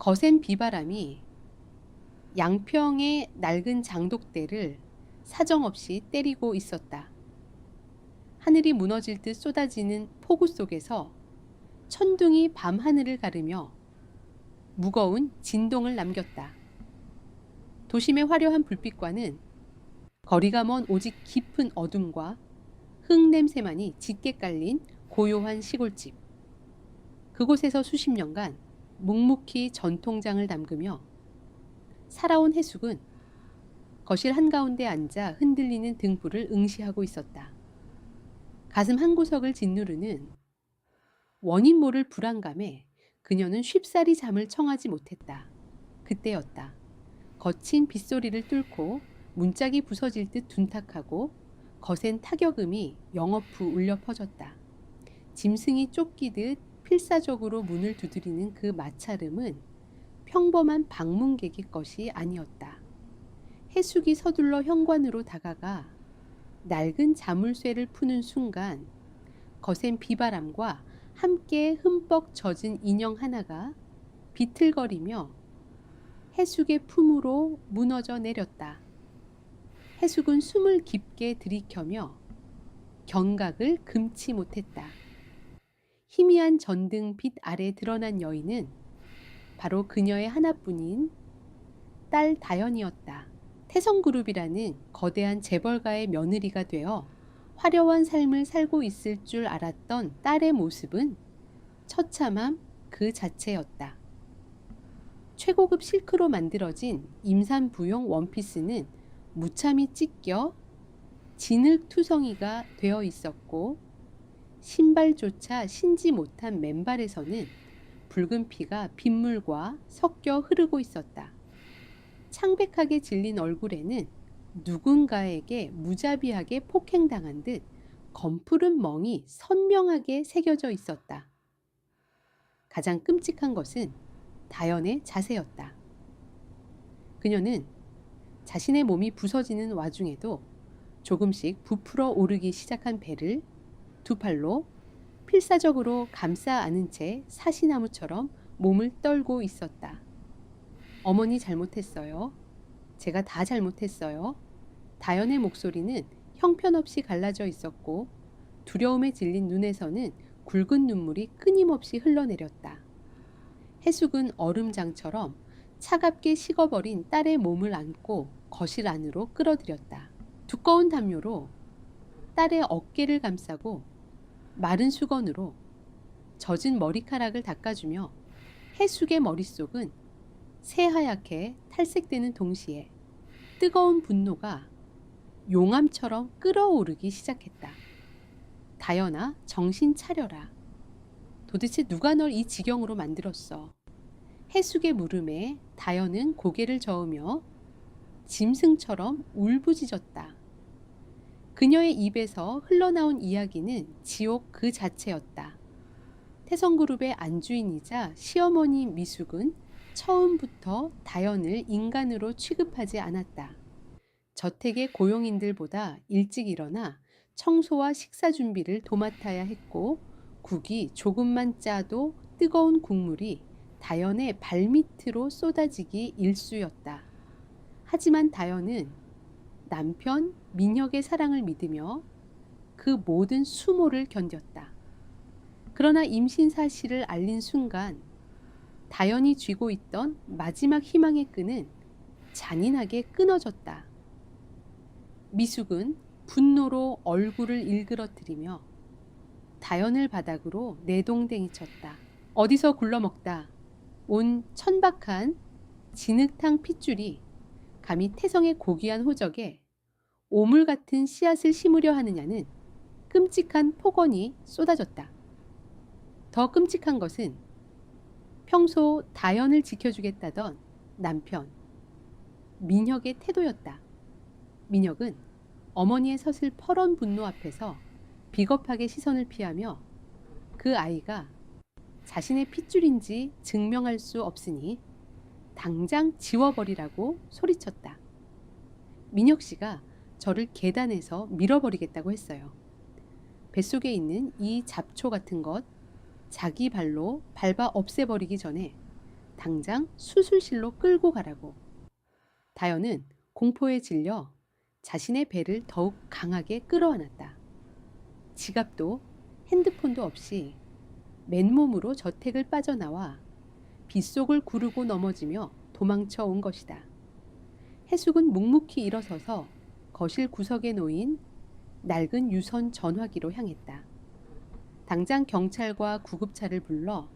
거센 비바람이 양평의 낡은 장독대를 사정없이 때리고 있었다. 하늘이 무너질 듯 쏟아지는 폭우 속에서 천둥이 밤하늘을 가르며 무거운 진동을 남겼다. 도심의 화려한 불빛과는 거리가 먼 오직 깊은 어둠과 흙 냄새만이 짙게 깔린 고요한 시골집. 그곳에서 수십 년간 묵묵히 전통장을 담그며 살아온 해숙은 거실 한가운데 앉아 흔들리는 등불을 응시하고 있었다. 가슴 한구석을 짓누르는 원인 모를 불안감에 그녀는 쉽사리 잠을 청하지 못했다. 그때였다. 거친 빗소리를 뚫고 문짝이 부서질 듯 둔탁하고 거센 타격음이 영업후 울려 퍼졌다. 짐승이 쫓기듯 필사적으로 문을 두드리는 그 마찰음은 평범한 방문객의 것이 아니었다. 해숙이 서둘러 현관으로 다가가 낡은 자물쇠를 푸는 순간 거센 비바람과 함께 흠뻑 젖은 인형 하나가 비틀거리며 해숙의 품으로 무너져 내렸다. 해숙은 숨을 깊게 들이켜며 경각을 금치 못했다. 희미한 전등빛 아래 드러난 여인은 바로 그녀의 하나뿐인 딸 다연이었다. 태성그룹이라는 거대한 재벌가의 며느리가 되어 화려한 삶을 살고 있을 줄 알았던 딸의 모습은 처참함 그 자체였다. 최고급 실크로 만들어진 임산부용 원피스는 무참히 찢겨 진흙투성이가 되어 있었고 신발조차 신지 못한 맨발에서는 붉은 피가 빗물과 섞여 흐르고 있었다. 창백하게 질린 얼굴에는 누군가에게 무자비하게 폭행당한 듯 검푸른 멍이 선명하게 새겨져 있었다. 가장 끔찍한 것은 다연의 자세였다. 그녀는 자신의 몸이 부서지는 와중에도 조금씩 부풀어 오르기 시작한 배를 두 팔로 필사적으로 감싸 안은 채 사시나무처럼 몸을 떨고 있었다. 어머니 잘못했어요. 제가 다 잘못했어요. 다연의 목소리는 형편없이 갈라져 있었고 두려움에 질린 눈에서는 굵은 눈물이 끊임없이 흘러내렸다. 해숙은 얼음장처럼 차갑게 식어버린 딸의 몸을 안고 거실 안으로 끌어들였다. 두꺼운 담요로 딸의 어깨를 감싸고 마른 수건으로 젖은 머리카락을 닦아주며 해숙의 머릿속은 새하얗게 탈색되는 동시에 뜨거운 분노가 용암처럼 끓어오르기 시작했다. 다연아, 정신 차려라. 도대체 누가 널 이 지경으로 만들었어? 해숙의 물음에 다연은 고개를 저으며 짐승처럼 울부짖었다. 그녀의 입에서 흘러나온 이야기는 지옥 그 자체였다. 태성그룹의 안주인이자 시어머니 미숙은 처음부터 다연을 인간으로 취급하지 않았다. 저택의 고용인들보다 일찍 일어나 청소와 식사 준비를 도맡아야 했고 국이 조금만 짜도 뜨거운 국물이 다연의 발밑으로 쏟아지기 일쑤였다. 하지만 다연은 남편 민혁의 사랑을 믿으며 그 모든 수모를 견뎠다. 그러나 임신 사실을 알린 순간 다연이 쥐고 있던 마지막 희망의 끈은 잔인하게 끊어졌다. 미숙은 분노로 얼굴을 일그러뜨리며 다연을 바닥으로 내동댕이 쳤다. 어디서 굴러먹다 온 천박한 진흙탕 핏줄이 감히 태성의 고귀한 호적에 오물 같은 씨앗을 심으려 하느냐는 끔찍한 폭언이 쏟아졌다. 더 끔찍한 것은 평소 다연을 지켜주겠다던 남편 민혁의 태도였다. 민혁은 어머니의 서슬퍼런 분노 앞에서 비겁하게 시선을 피하며 그 아이가 자신의 핏줄인지 증명할 수 없으니 당장 지워버리라고 소리쳤다. 민혁 씨가 저를 계단에서 밀어버리겠다고 했어요. 뱃속에 있는 이 잡초 같은 것 자기 발로 밟아 없애버리기 전에 당장 수술실로 끌고 가라고. 다현은 공포에 질려 자신의 배를 더욱 강하게 끌어안았다. 지갑도 핸드폰도 없이 맨몸으로 저택을 빠져나와 빗속을 구르고 넘어지며 도망쳐 온 것이다. 해숙은 묵묵히 일어서서 거실 구석에 놓인 낡은 유선 전화기로 향했다. 당장 경찰과 구급차를 불러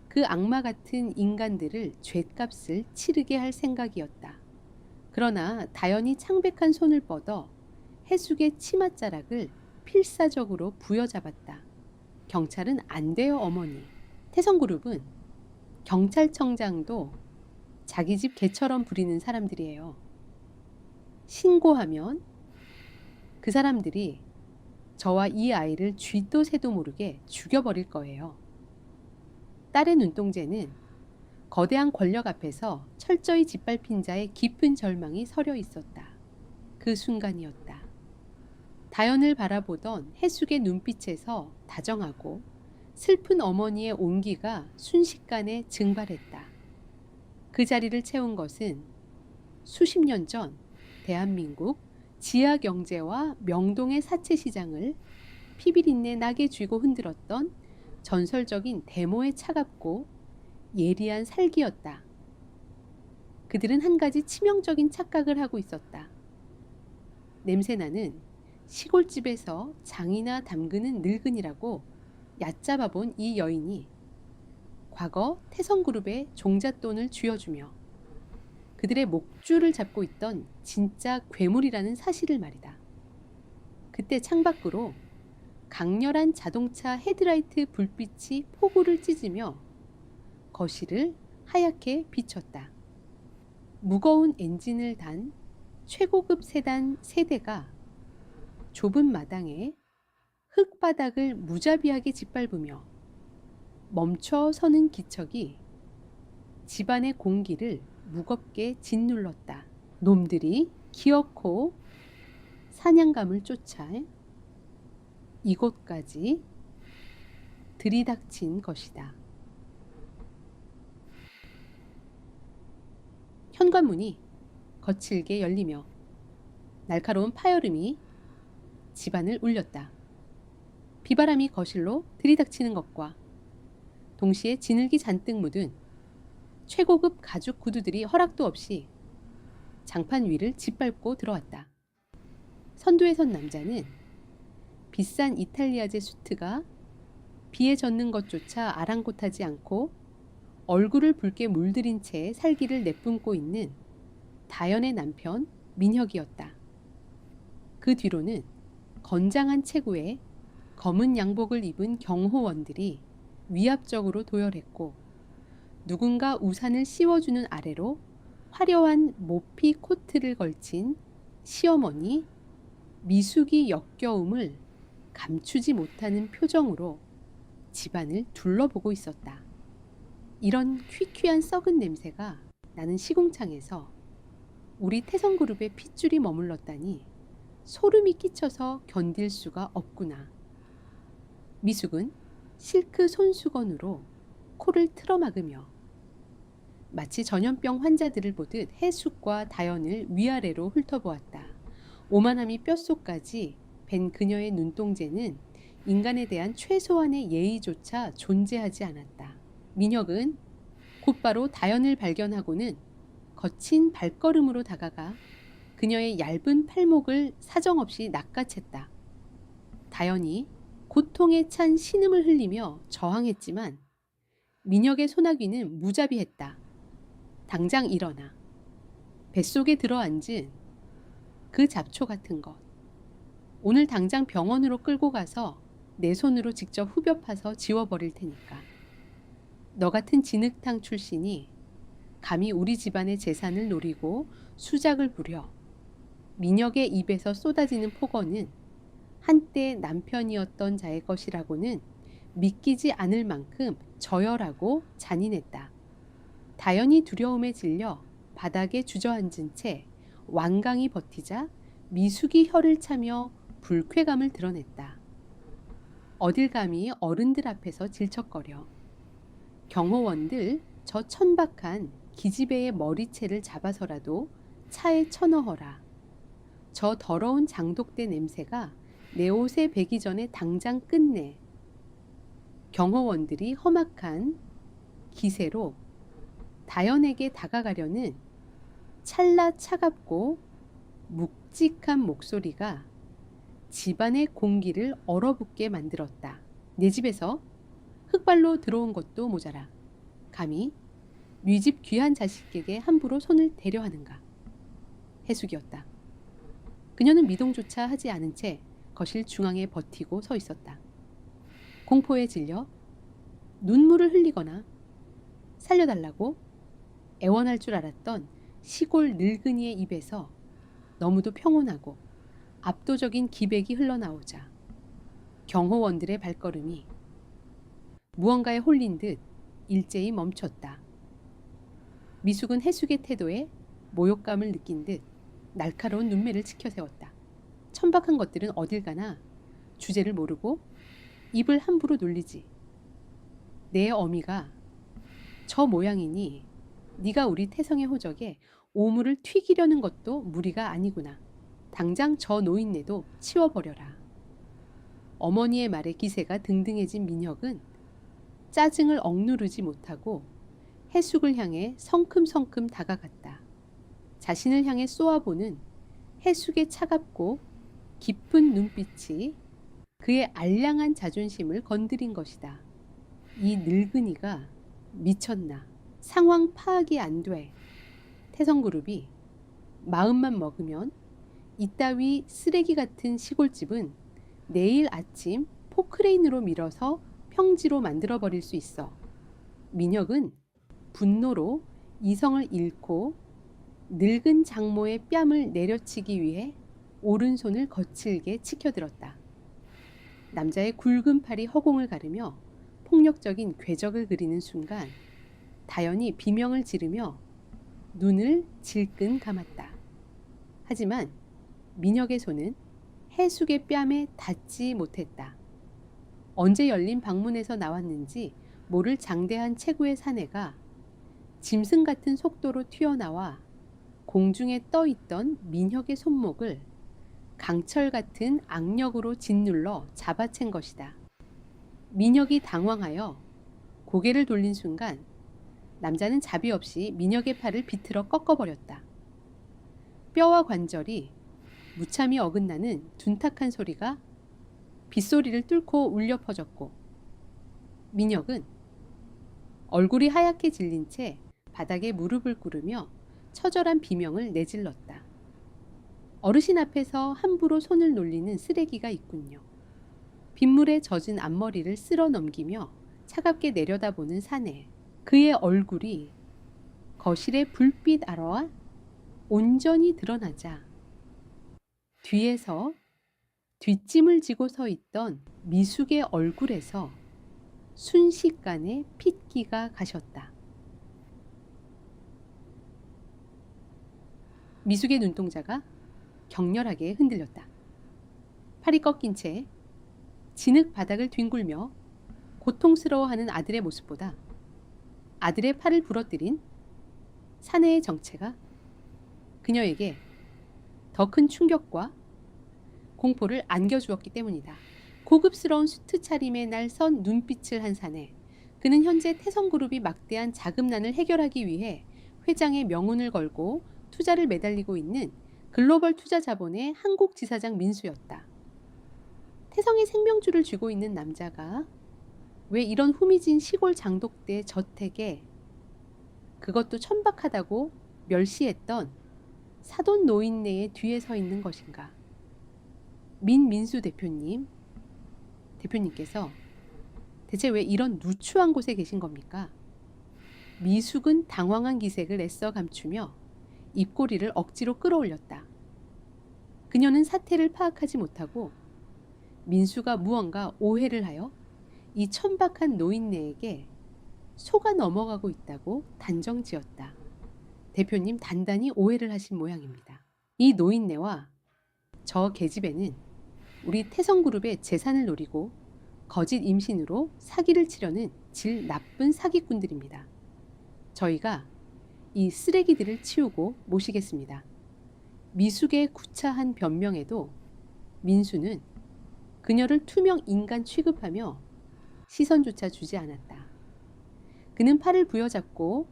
그 악마 같은 인간들을 죗값을 치르게 할 생각이었다. 그러나 다연이 창백한 손을 뻗어 해숙의 치맛자락을 필사적으로 부여잡았다. 경찰은 안 돼요, 어머니. 태성그룹은 경찰청장도 자기 집 개처럼 부리는 사람들이에요. 신고하면 그 사람들이 저와 이 아이를 쥐도 새도 모르게 죽여버릴 거예요. 딸의 눈동자는 거대한 권력 앞에서 철저히 짓밟힌 자의 깊은 절망이 서려 있었다. 그 순간이었다. 다연을 바라보던 해숙의 눈빛에서 다정하고 슬픈 어머니의 온기가 순식간에 증발했다. 그 자리를 채운 것은 수십 년 전 대한민국 지하 경제와 명동의 사채 시장을 피비린내 나게 쥐고 흔들었던 전설적인 데모의 차갑고 예리한 살기였다. 그들은 한 가지 치명적인 착각을 하고 있었다. 냄새나는 시골집에서 장이나 담그는 늙은이라고 얕잡아 본 이 여인이 과거 태성그룹의 종잣돈을 쥐어주며 그들의 목줄을 잡고 있던 진짜 괴물이라는 사실을 말이다. 그때 창밖으로 강렬한 자동차 헤드라이트 불빛이 폭우를 찢으며 거실을 하얗게 비췄다. 무거운 엔진을 단 최고급 세단 3대가 좁은 마당에 흙바닥을 무자비하게 짓밟으며 멈춰 서는 기척이 집안의 공기를 무겁게 짓눌렀다. 놈들이 기어코 사냥감을 쫓아 이곳까지 들이닥친 것이다. 현관문이 거칠게 열리며 날카로운 파열음이 집안을 울렸다. 비바람이 거실로 들이닥치는 것과 동시에 진흙이 잔뜩 묻은 최고급 가죽 구두들이 허락도 없이 장판 위를 짓밟고 들어왔다. 선두에 선 남자는 비싼 이탈리아제 수트가 비에 젖는 것조차 아랑곳하지 않고 얼굴을 붉게 물들인 채 살기를 내뿜고 있는 다연의 남편 민혁이었다. 그 뒤로는 건장한 체구에 검은 양복을 입은 경호원들이 위압적으로 도열했고 누군가 우산을 씌워주는 아래로 화려한 모피 코트를 걸친 시어머니 미숙이 역겨움을 감추지 못하는 표정으로 집안을 둘러보고 있었다. 이런 퀴퀴한 썩은 냄새가 나는 시궁창에서 우리 태성그룹의 핏줄이 머물렀다니 소름이 끼쳐서 견딜 수가 없구나. 미숙은 실크 손수건으로 코를 틀어막으며 마치 전염병 환자들을 보듯 해숙과 다연을 위아래로 훑어보았다. 오만함이 뼛속까지 밴 그녀의 눈동자는 인간에 대한 최소한의 예의조차 존재하지 않았다. 민혁은 곧바로 다연을 발견하고는 거친 발걸음으로 다가가 그녀의 얇은 팔목을 사정없이 낚아챘다. 다연이 고통에 찬 신음을 흘리며 저항했지만 민혁의 소나귀는 무자비했다. 당장 일어나. 뱃속에 들어앉은 그 잡초 같은 것. 오늘 당장 병원으로 끌고 가서 내 손으로 직접 후벼 파서 지워버릴 테니까. 너 같은 진흙탕 출신이 감히 우리 집안의 재산을 노리고 수작을 부려 민혁의 입에서 쏟아지는 폭언은 한때 남편이었던 자의 것이라고는 믿기지 않을 만큼 저열하고 잔인했다. 다연이 두려움에 질려 바닥에 주저앉은 채 완강히 버티자 미숙이 혀를 차며 불쾌감을 드러냈다. 어딜 감히 어른들 앞에서 질척거려. 경호원들 저 천박한 기집애의 머리채를 잡아서라도 차에 쳐넣어라. 저 더러운 장독대 냄새가 내 옷에 배기 전에 당장 끝내. 경호원들이 험악한 기세로 다연에게 다가가려는 찰나 차갑고 묵직한 목소리가 집안의 공기를 얼어붙게 만들었다. 내 집에서 흑발로 들어온 것도 모자라 감히 네 집 귀한 자식에게 함부로 손을 대려 하는가. 해숙이었다. 그녀는 미동조차 하지 않은 채 거실 중앙에 버티고 서 있었다. 공포에 질려 눈물을 흘리거나 살려달라고 애원할 줄 알았던 시골 늙은이의 입에서 너무도 평온하고 압도적인 기백이 흘러나오자 경호원들의 발걸음이 무언가에 홀린 듯 일제히 멈췄다. 미숙은 해숙의 태도에 모욕감을 느낀 듯 날카로운 눈매를 치켜세웠다. 천박한 것들은 어딜 가나 주제를 모르고 입을 함부로 놀리지. 내 어미가 저 모양이니 네가 우리 태성의 호적에 오물을 튀기려는 것도 무리가 아니구나. 당장 저 노인네도 치워버려라. 어머니의 말에 기세가 등등해진 민혁은 짜증을 억누르지 못하고 해숙을 향해 성큼성큼 다가갔다. 자신을 향해 쏘아보는 해숙의 차갑고 깊은 눈빛이 그의 알량한 자존심을 건드린 것이다. 이 늙은이가 미쳤나. 상황 파악이 안 돼. 태성그룹이 마음만 먹으면 이따위 쓰레기 같은 시골집은 내일 아침 포크레인으로 밀어서 평지로 만들어버릴 수 있어. 민혁은 분노로 이성을 잃고 늙은 장모의 뺨을 내려치기 위해 오른손을 거칠게 치켜들었다. 남자의 굵은 팔이 허공을 가르며 폭력적인 궤적을 그리는 순간 다연이 비명을 지르며 눈을 질끈 감았다. 하지만 민혁의 손은 해숙의 뺨에 닿지 못했다. 언제 열린 방문에서 나왔는지 모를 장대한 체구의 사내가 짐승 같은 속도로 튀어나와 공중에 떠있던 민혁의 손목을 강철 같은 악력으로 짓눌러 잡아챈 것이다. 민혁이 당황하여 고개를 돌린 순간 남자는 자비 없이 민혁의 팔을 비틀어 꺾어버렸다. 뼈와 관절이 무참히 어긋나는 둔탁한 소리가 빗소리를 뚫고 울려 퍼졌고 민혁은 얼굴이 하얗게 질린 채 바닥에 무릎을 꿇으며 처절한 비명을 내질렀다. 어르신 앞에서 함부로 손을 놀리는 쓰레기가 있군요. 빗물에 젖은 앞머리를 쓸어 넘기며 차갑게 내려다보는 사내. 그의 얼굴이 거실의 불빛 아래와 온전히 드러나자 뒤에서 뒷짐을 지고 서 있던 미숙의 얼굴에서 순식간에 핏기가 가셨다. 미숙의 눈동자가 격렬하게 흔들렸다. 팔이 꺾인 채 진흙 바닥을 뒹굴며 고통스러워하는 아들의 모습보다 아들의 팔을 부러뜨린 사내의 정체가 그녀에게 더 큰 충격과 공포를 안겨주었기 때문이다. 고급스러운 수트 차림에 날선 눈빛을 한 사내. 그는 현재 태성그룹이 막대한 자금난을 해결하기 위해 회장의 명운을 걸고 투자를 매달리고 있는 글로벌 투자자본의 한국 지사장 민수였다. 태성의 생명줄을 쥐고 있는 남자가 왜 이런 후미진 시골 장독대 저택에 그것도 천박하다고 멸시했던 사돈 노인네의 뒤에 서 있는 것인가. 민수 대표님께서 대체 왜 이런 누추한 곳에 계신 겁니까? 미숙은 당황한 기색을 애써 감추며 입꼬리를 억지로 끌어올렸다. 그녀는 사태를 파악하지 못하고 민수가 무언가 오해를 하여 이 천박한 노인네에게 속아 넘어가고 있다고 단정지었다. 대표님 단단히 오해를 하신 모양입니다. 이 노인네와 저 계집애는 우리 태성그룹의 재산을 노리고 거짓 임신으로 사기를 치려는 질 나쁜 사기꾼들입니다. 저희가 이 쓰레기들을 치우고 모시겠습니다. 미숙의 구차한 변명에도 민수는 그녀를 투명 인간 취급하며 시선조차 주지 않았다. 그는 팔을 부여잡고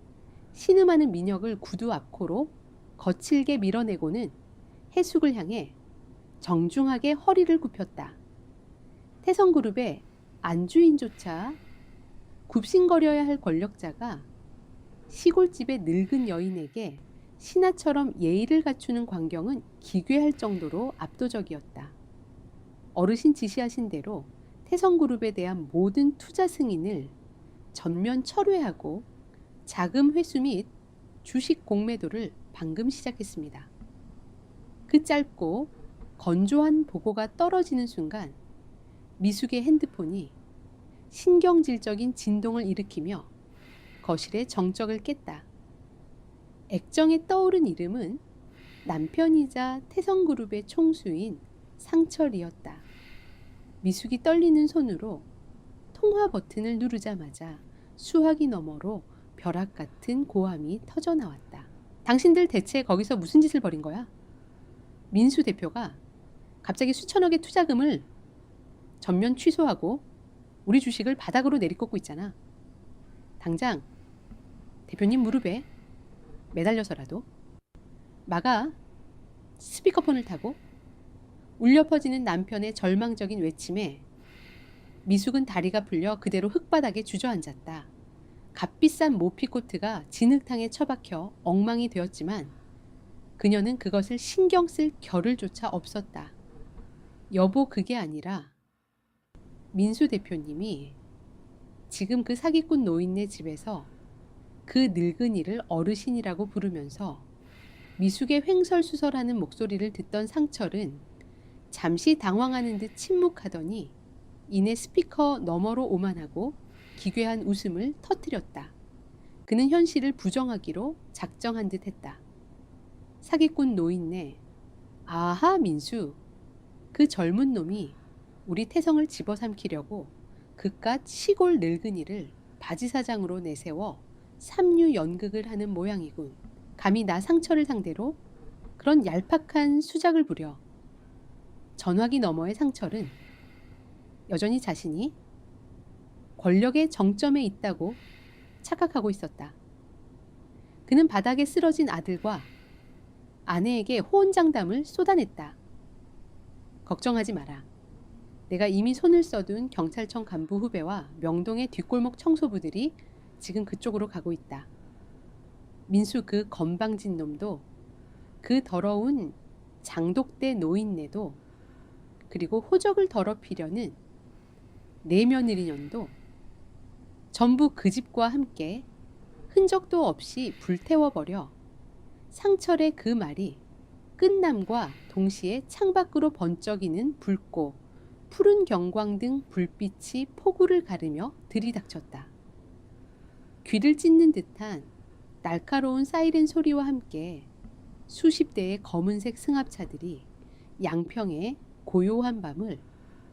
신음하는 민혁을 구두 앞코로 거칠게 밀어내고는 해숙을 향해 정중하게 허리를 굽혔다. 태성그룹의 안주인조차 굽신거려야 할 권력자가 시골집의 늙은 여인에게 신하처럼 예의를 갖추는 광경은 기괴할 정도로 압도적이었다. 어르신 지시하신 대로 태성그룹에 대한 모든 투자 승인을 전면 철회하고 자금 회수 및 주식 공매도를 방금 시작했습니다. 그 짧고 건조한 보고가 떨어지는 순간 미숙의 핸드폰이 신경질적인 진동을 일으키며 거실의 정적을 깼다. 액정에 떠오른 이름은 남편이자 태성그룹의 총수인 상철이었다. 미숙이 떨리는 손으로 통화 버튼을 누르자마자 수화기 너머로 벼락 같은 고함이 터져나왔다. 당신들 대체 거기서 무슨 짓을 벌인 거야? 민수 대표가 갑자기 수천억의 투자금을 전면 취소하고 우리 주식을 바닥으로 내리꽂고 있잖아. 당장 대표님 무릎에 매달려서라도 마가 스피커폰을 타고 울려 퍼지는 남편의 절망적인 외침에 미숙은 다리가 풀려 그대로 흙바닥에 주저앉았다. 값비싼 모피코트가 진흙탕에 처박혀 엉망이 되었지만 그녀는 그것을 신경 쓸 겨를조차 없었다. 여보, 그게 아니라 민수 대표님이 지금 그 사기꾼 노인네 집에서 그 늙은이를 어르신이라고 부르면서 미숙의 횡설수설하는 목소리를 듣던 상철은 잠시 당황하는 듯 침묵하더니 이내 스피커 너머로 오만하고 기괴한 웃음을 터뜨렸다. 그는 현실을 부정하기로 작정한 듯 했다. 사기꾼 노인네. 아하, 민수. 그 젊은 놈이 우리 태성을 집어삼키려고 그깟 시골 늙은이를 바지사장으로 내세워 삼류 연극을 하는 모양이군. 감히 나 상철을 상대로 그런 얄팍한 수작을 부려. 전화기 너머의 상철은 여전히 자신이 권력의 정점에 있다고 착각하고 있었다. 그는 바닥에 쓰러진 아들과 아내에게 호언장담을 쏟아냈다. 걱정하지 마라. 내가 이미 손을 써둔 경찰청 간부 후배와 명동의 뒷골목 청소부들이 지금 그쪽으로 가고 있다. 민수 그 건방진 놈도 그 더러운 장독대 노인네도 그리고 호적을 더럽히려는 내며느리년도 전부 그 집과 함께 흔적도 없이 불태워버려 상철의 그 말이 끝남과 동시에 창밖으로 번쩍이는 붉고 푸른 경광등 불빛이 폭우를 가르며 들이닥쳤다. 귀를 찢는 듯한 날카로운 사이렌 소리와 함께 수십 대의 검은색 승합차들이 양평의 고요한 밤을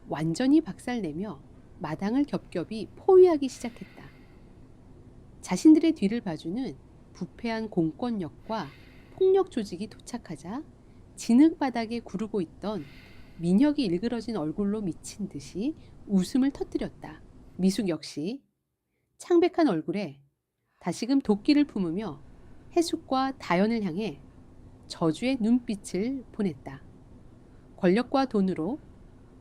완전히 박살내며 마당을 겹겹이 포위하기 시작했다. 자신들의 뒤를 봐주는 부패한 공권력과 폭력 조직이 도착하자 진흙바닥에 구르고 있던 민혁이 일그러진 얼굴로 미친 듯이 웃음을 터뜨렸다. 미숙 역시 창백한 얼굴에 다시금 도끼를 품으며 해숙과 다연을 향해 저주의 눈빛을 보냈다. 권력과 돈으로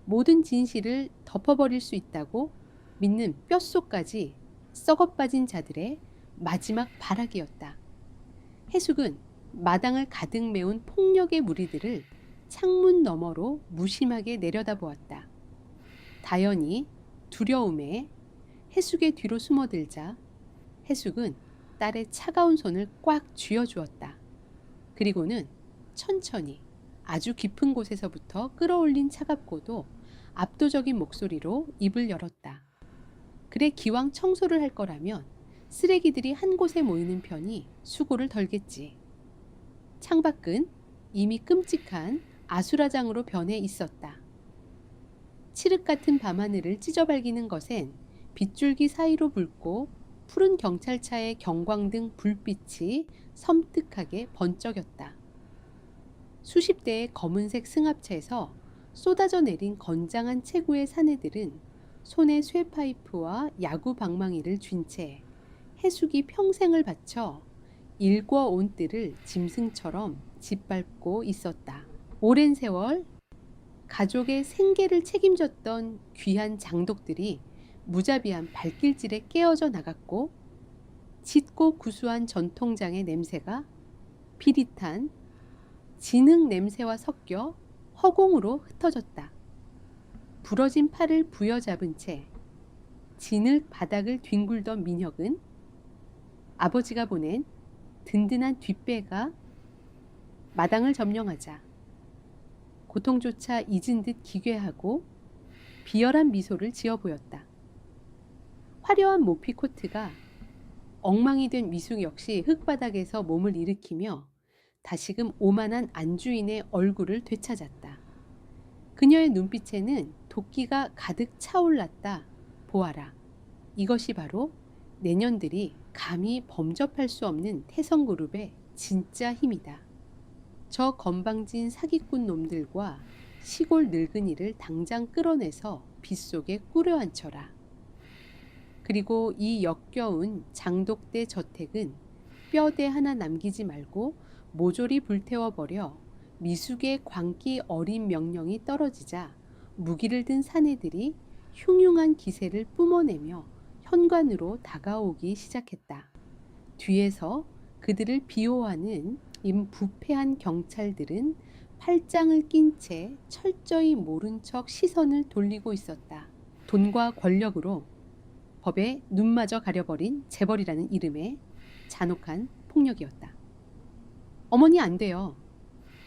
모든 진실을 덮어버릴 수 있다고 믿는 뼛속까지 썩어빠진 자들의 마지막 발악이었다. 해숙은 마당을 가득 메운 폭력의 무리들을 창문 너머로 무심하게 내려다보았다. 다연이 두려움에 해숙의 뒤로 숨어들자 해숙은 딸의 차가운 손을 꽉 쥐어주었다. 그리고는 천천히 아주 깊은 곳에서부터 끌어올린 차갑고도 압도적인 목소리로 입을 열었다. 그래, 기왕 청소를 할 거라면 쓰레기들이 한 곳에 모이는 편이 수고를 덜겠지. 창밖은 이미 끔찍한 아수라장으로 변해 있었다. 칠흑 같은 밤하늘을 찢어발기는 것엔 빗줄기 사이로 붉고 푸른 경찰차의 경광등 불빛이 섬뜩하게 번쩍였다. 수십 대의 검은색 승합차에서 쏟아져 내린 건장한 체구의 사내들은 손에 쇠파이프와 야구 방망이를 쥔 채 해수기 평생을 바쳐 일궈온 뜰을 짐승처럼 짓밟고 있었다. 오랜 세월 가족의 생계를 책임졌던 귀한 장독들이 무자비한 발길질에 깨어져 나갔고, 짙고 구수한 전통장의 냄새가 비릿한 진흙 냄새와 섞여 허공으로 흩어졌다. 부러진 팔을 부여잡은 채 진흙 바닥을 뒹굴던 민혁은 아버지가 보낸 든든한 뒷배가 마당을 점령하자 고통조차 잊은 듯 기괴하고 비열한 미소를 지어 보였다. 화려한 모피 코트가 엉망이 된 미숙 역시 흙바닥에서 몸을 일으키며 다시금 오만한 안주인의 얼굴을 되찾았다. 그녀의 눈빛에는 도끼가 가득 차올랐다. 보아라. 이것이 바로 내년들이 감히 범접할 수 없는 태성그룹의 진짜 힘이다. 저 건방진 사기꾼 놈들과 시골 늙은이를 당장 끌어내서 빗속에 꾸려앉혀라. 그리고 이 역겨운 장독대 저택은 뼈대 하나 남기지 말고 모조리 불태워버려 미숙의 광기 어린 명령이 떨어지자 무기를 든 사내들이 흉흉한 기세를 뿜어내며 현관으로 다가오기 시작했다. 뒤에서 그들을 비호하는 부패한 경찰들은 팔짱을 낀 채 철저히 모른 척 시선을 돌리고 있었다. 돈과 권력으로 법에 눈마저 가려버린 재벌이라는 이름의 잔혹한 폭력이었다. 어머니 안 돼요.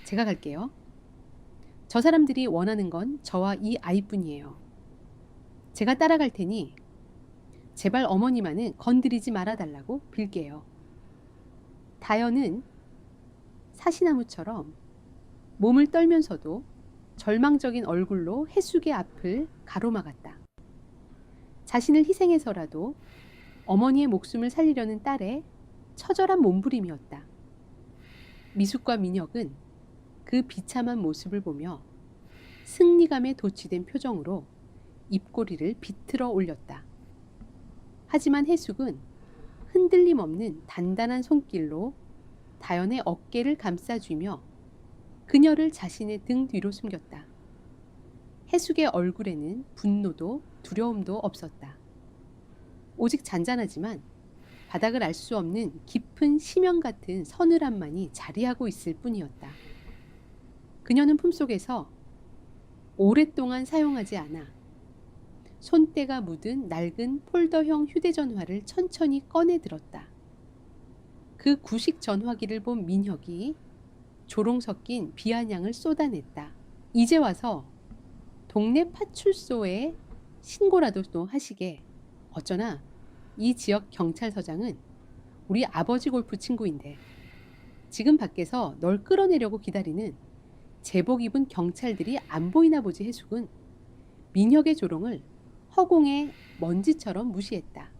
제가 갈게요. 저 사람들이 원하는 건 저와 이 아이뿐이에요. 제가 따라갈 테니 제발 어머니만은 건드리지 말아달라고 빌게요. 다연은 사시나무처럼 몸을 떨면서도 절망적인 얼굴로 해숙의 앞을 가로막았다. 자신을 희생해서라도 어머니의 목숨을 살리려는 딸의 처절한 몸부림이었다. 미숙과 민혁은 그 비참한 모습을 보며 승리감에 도취된 표정으로 입꼬리를 비틀어 올렸다. 하지만 해숙은 흔들림 없는 단단한 손길로 다연의 어깨를 감싸주며 그녀를 자신의 등 뒤로 숨겼다. 해숙의 얼굴에는 분노도 두려움도 없었다. 오직 잔잔하지만 바닥을 알 수 없는 깊은 심연 같은 서늘함만이 자리하고 있을 뿐이었다. 그녀는 품속에서 오랫동안 사용하지 않아 손때가 묻은 낡은 폴더형 휴대전화를 천천히 꺼내 들었다. 그 구식 전화기를 본 민혁이 조롱 섞인 비아냥을 쏟아냈다. 이제 와서 동네 파출소에 신고라도 또 하시게. 어쩌나 이 지역 경찰서장은 우리 아버지 골프 친구인데 지금 밖에서 널 끌어내려고 기다리는 제복 입은 경찰들이 안 보이나 보지. 해숙은 민혁의 조롱을 허공의 먼지처럼 무시했다.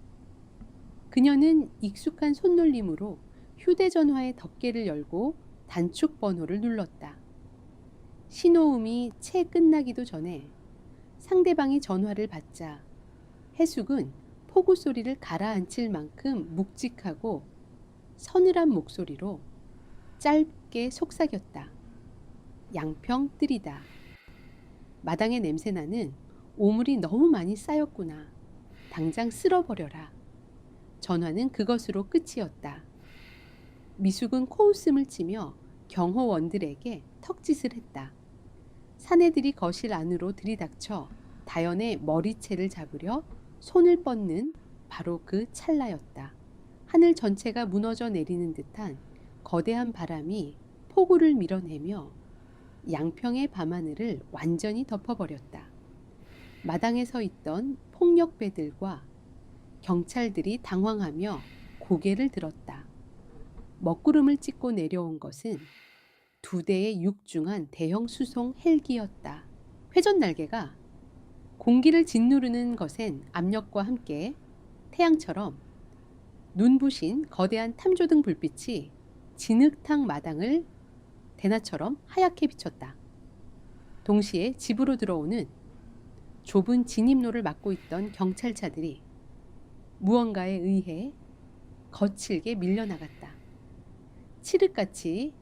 그녀는 익숙한 손놀림으로 휴대전화의 덮개를 열고 단축 번호를 눌렀다. 신호음이 채 끝나기도 전에 상대방이 전화를 받자 해숙은 폭우 소리를 가라앉힐 만큼 묵직하고 서늘한 목소리로 짧게 속삭였다. 양평 뜰이다. 마당에 냄새나는 오물이 너무 많이 쌓였구나. 당장 쓸어버려라. 전화는 그것으로 끝이었다. 미숙은 코웃음을 치며 경호원들에게 턱짓을 했다. 사내들이 거실 안으로 들이닥쳐 다연의 머리채를 잡으려 손을 뻗는 바로 그 찰나였다. 하늘 전체가 무너져 내리는 듯한 거대한 바람이 폭우를 밀어내며 양평의 밤하늘을 완전히 덮어버렸다. 마당에 서 있던 폭력배들과 경찰들이 당황하며 고개를 들었다. 먹구름을 찍고 내려온 것은 2대의 육중한 대형 수송 헬기였다. 회전 날개가 공기를 짓누르는 것엔 압력과 함께 태양처럼 눈부신 거대한 탐조등 불빛이 진흙탕 마당을 대낮처럼 하얗게 비췄다. 동시에 집으로 들어오는 좁은 진입로를 막고 있던 경찰차들이 무언가에 의해 거칠게 밀려나갔다. 칠흑같이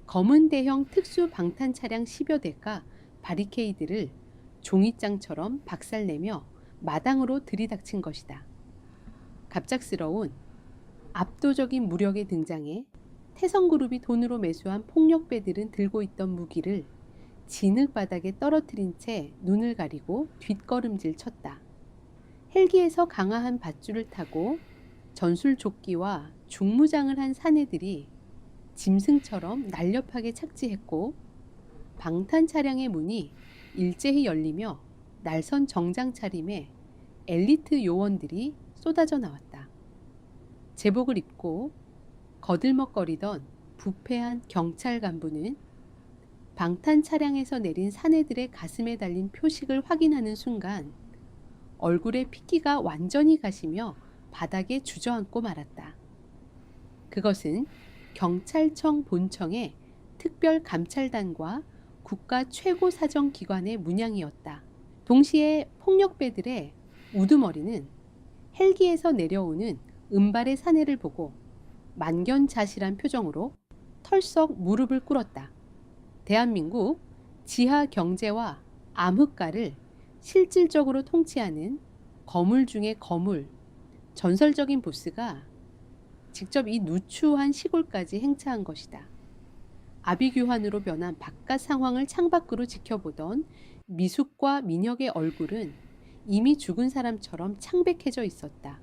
검은 대형 특수 방탄 차량 10여 대가 바리케이드를 종이장처럼 박살내며 마당으로 들이닥친 것이다. 갑작스러운 압도적인 무력의 등장에 태성그룹이 돈으로 매수한 폭력배들은 들고 있던 무기를 진흙 바닥에 떨어뜨린 채 눈을 가리고 뒷걸음질 쳤다. 헬기에서 강화한 밧줄을 타고 전술조끼와 중무장을 한 사내들이 짐승처럼 날렵하게 착지했고 방탄 차량의 문이 일제히 열리며 날선 정장 차림의 엘리트 요원들이 쏟아져 나왔다. 제복을 입고 거들먹거리던 부패한 경찰 간부는 방탄 차량에서 내린 사내들의 가슴에 달린 표식을 확인하는 순간 얼굴에 핏기가 완전히 가시며 바닥에 주저앉고 말았다. 그것은 경찰청 본청의 특별감찰단과 국가 최고사정기관의 문양이었다. 동시에 폭력배들의 우두머리는 헬기에서 내려오는 은발의 사내를 보고 만견자실한 표정으로 털썩 무릎을 꿇었다. 대한민국 지하 경제와 암흑가를 실질적으로 통치하는 거물 중의 거물, 전설적인 보스가 직접 이 누추한 시골까지 행차한 것이다. 아비규환으로 변한 바깥 상황을 창밖으로 지켜보던 미숙과 민혁의 얼굴은 이미 죽은 사람처럼 창백해져 있었다.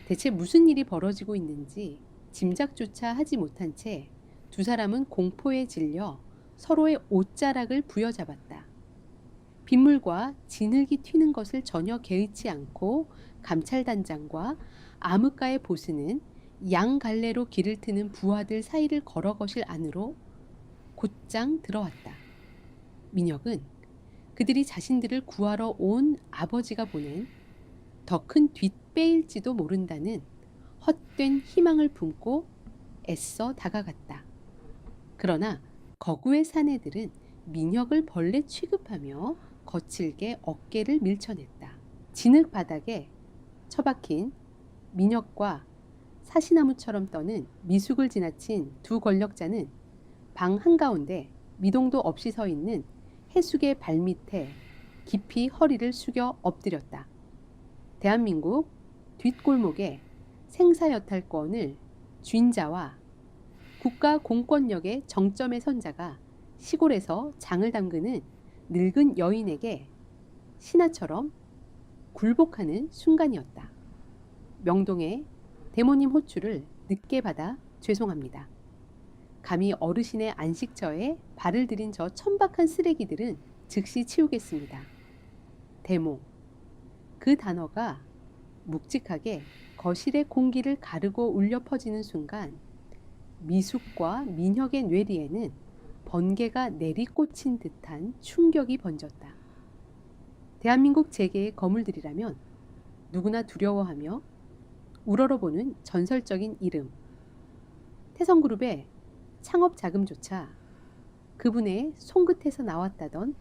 대체 무슨 일이 벌어지고 있는지 짐작조차 하지 못한 채 두 사람은 공포에 질려 서로의 옷자락을 부여잡았다. 빗물과 진흙이 튀는 것을 전혀 개의치 않고 감찰단장과 암흑가의 보스는 양갈래로 길을 트는 부하들 사이를 걸어 거실 안으로 곧장 들어왔다. 민혁은 그들이 자신들을 구하러 온 아버지가 보낸 더 큰 뒷배일지도 모른다는 헛된 희망을 품고 애써 다가갔다. 그러나 거구의 사내들은 민혁을 벌레 취급하며 거칠게 어깨를 밀쳐냈다. 진흙 바닥에 처박힌 민혁과 사시나무처럼 떠는 미숙을 지나친 두 권력자는 방 한가운데 미동도 없이 서 있는 해숙의 발밑에 깊이 허리를 숙여 엎드렸다. 대한민국 뒷골목에 생사여탈권을 쥔 자와 국가 공권력의 정점에 선 자가 시골에서 장을 담그는 늙은 여인에게 신하처럼 굴복하는 순간이었다. 명동의 대모님 호출을 늦게 받아 죄송합니다. 감히 어르신의 안식처에 발을 들인 저 천박한 쓰레기들은 즉시 치우겠습니다. 대모. 그 단어가 묵직하게 거실의 공기를 가르고 울려 퍼지는 순간 미숙과 민혁의 뇌리에는 번개가 내리꽂힌 듯한 충격이 번졌다. 대한민국 재계의 거물들이라면 누구나 두려워하며 우러러보는 전설적인 이름. 태성그룹의 창업 자금조차 그분의 손끝에서 나왔다던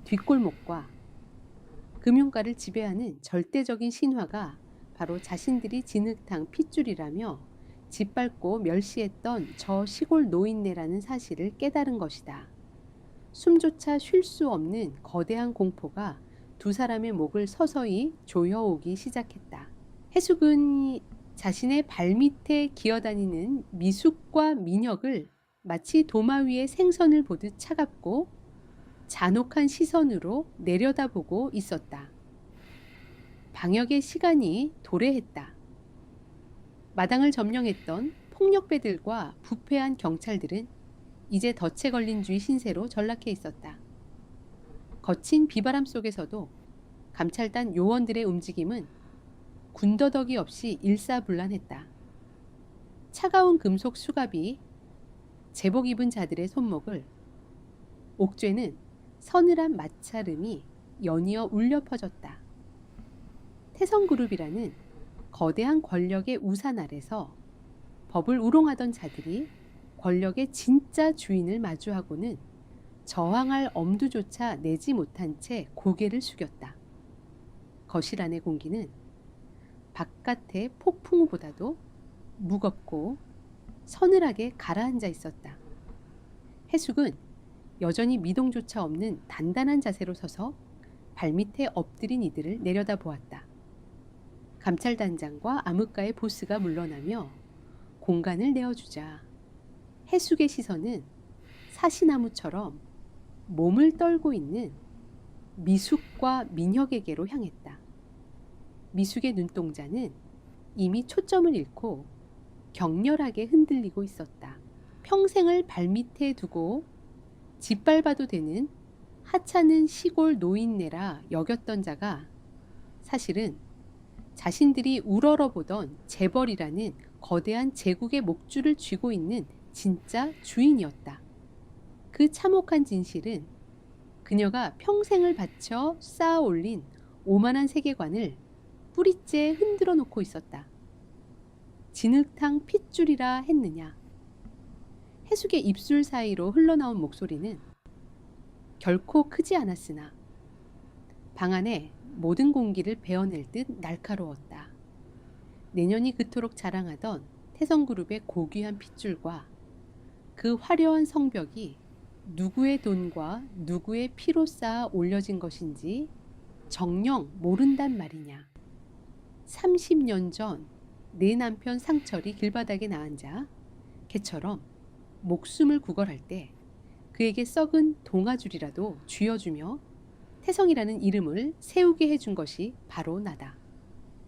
뒷골목과 금융가를 지배하는 절대적인 신화가 바로 자신들이 진흙탕 핏줄이라며 짓밟고 멸시했던 저 시골 노인네라는 사실을 깨달은 것이다. 숨조차 쉴 수 없는 거대한 공포가 두 사람의 목을 서서히 조여오기 시작했다. 해숙은 자신의 발밑에 기어다니는 미숙과 민혁을 마치 도마 위에 생선을 보듯 차갑고 잔혹한 시선으로 내려다보고 있었다. 방역의 시간이 도래했다. 마당을 점령했던 폭력배들과 부패한 경찰들은 이제 덫에 걸린 쥐 신세로 전락해 있었다. 거친 비바람 속에서도 감찰단 요원들의 움직임은 군더더기 없이 일사불란했다. 차가운 금속 수갑이 제복 입은 자들의 손목을, 옥죄는 서늘한 마찰음이 연이어 울려 퍼졌다. 태성그룹이라는 거대한 권력의 우산 아래서 법을 우롱하던 자들이 권력의 진짜 주인을 마주하고는 저항할 엄두조차 내지 못한 채 고개를 숙였다. 거실 안의 공기는 바깥의 폭풍우보다도 무겁고 서늘하게 가라앉아 있었다. 해숙은 여전히 미동조차 없는 단단한 자세로 서서 발밑에 엎드린 이들을 내려다보았다. 감찰단장과 암흑가의 보스가 물러나며 공간을 내어주자 해숙의 시선은 사시나무처럼 몸을 떨고 있는 미숙과 민혁에게로 향했다. 미숙의 눈동자는 이미 초점을 잃고 격렬하게 흔들리고 있었다. 평생을 발밑에 두고 짓밟아도 되는 하찮은 시골 노인네라 여겼던 자가 사실은 자신들이 우러러보던 재벌이라는 거대한 제국의 목줄을 쥐고 있는 진짜 주인이었다. 그 참혹한 진실은 그녀가 평생을 바쳐 쌓아 올린 오만한 세계관을 뿌리째 흔들어 놓고 있었다. 진흙탕 핏줄이라 했느냐. 해숙의 입술 사이로 흘러나온 목소리는 결코 크지 않았으나 방 안에 모든 공기를 베어낼 듯 날카로웠다. 내년이 그토록 자랑하던 태성그룹의 고귀한 핏줄과 그 화려한 성벽이 누구의 돈과 누구의 피로 쌓아 올려진 것인지 정녕 모른단 말이냐. 30년 전 내 남편 상철이 길바닥에 나앉아 개처럼 목숨을 구걸할 때 그에게 썩은 동아줄이라도 쥐어주며 태성이라는 이름을 세우게 해준 것이 바로 나다.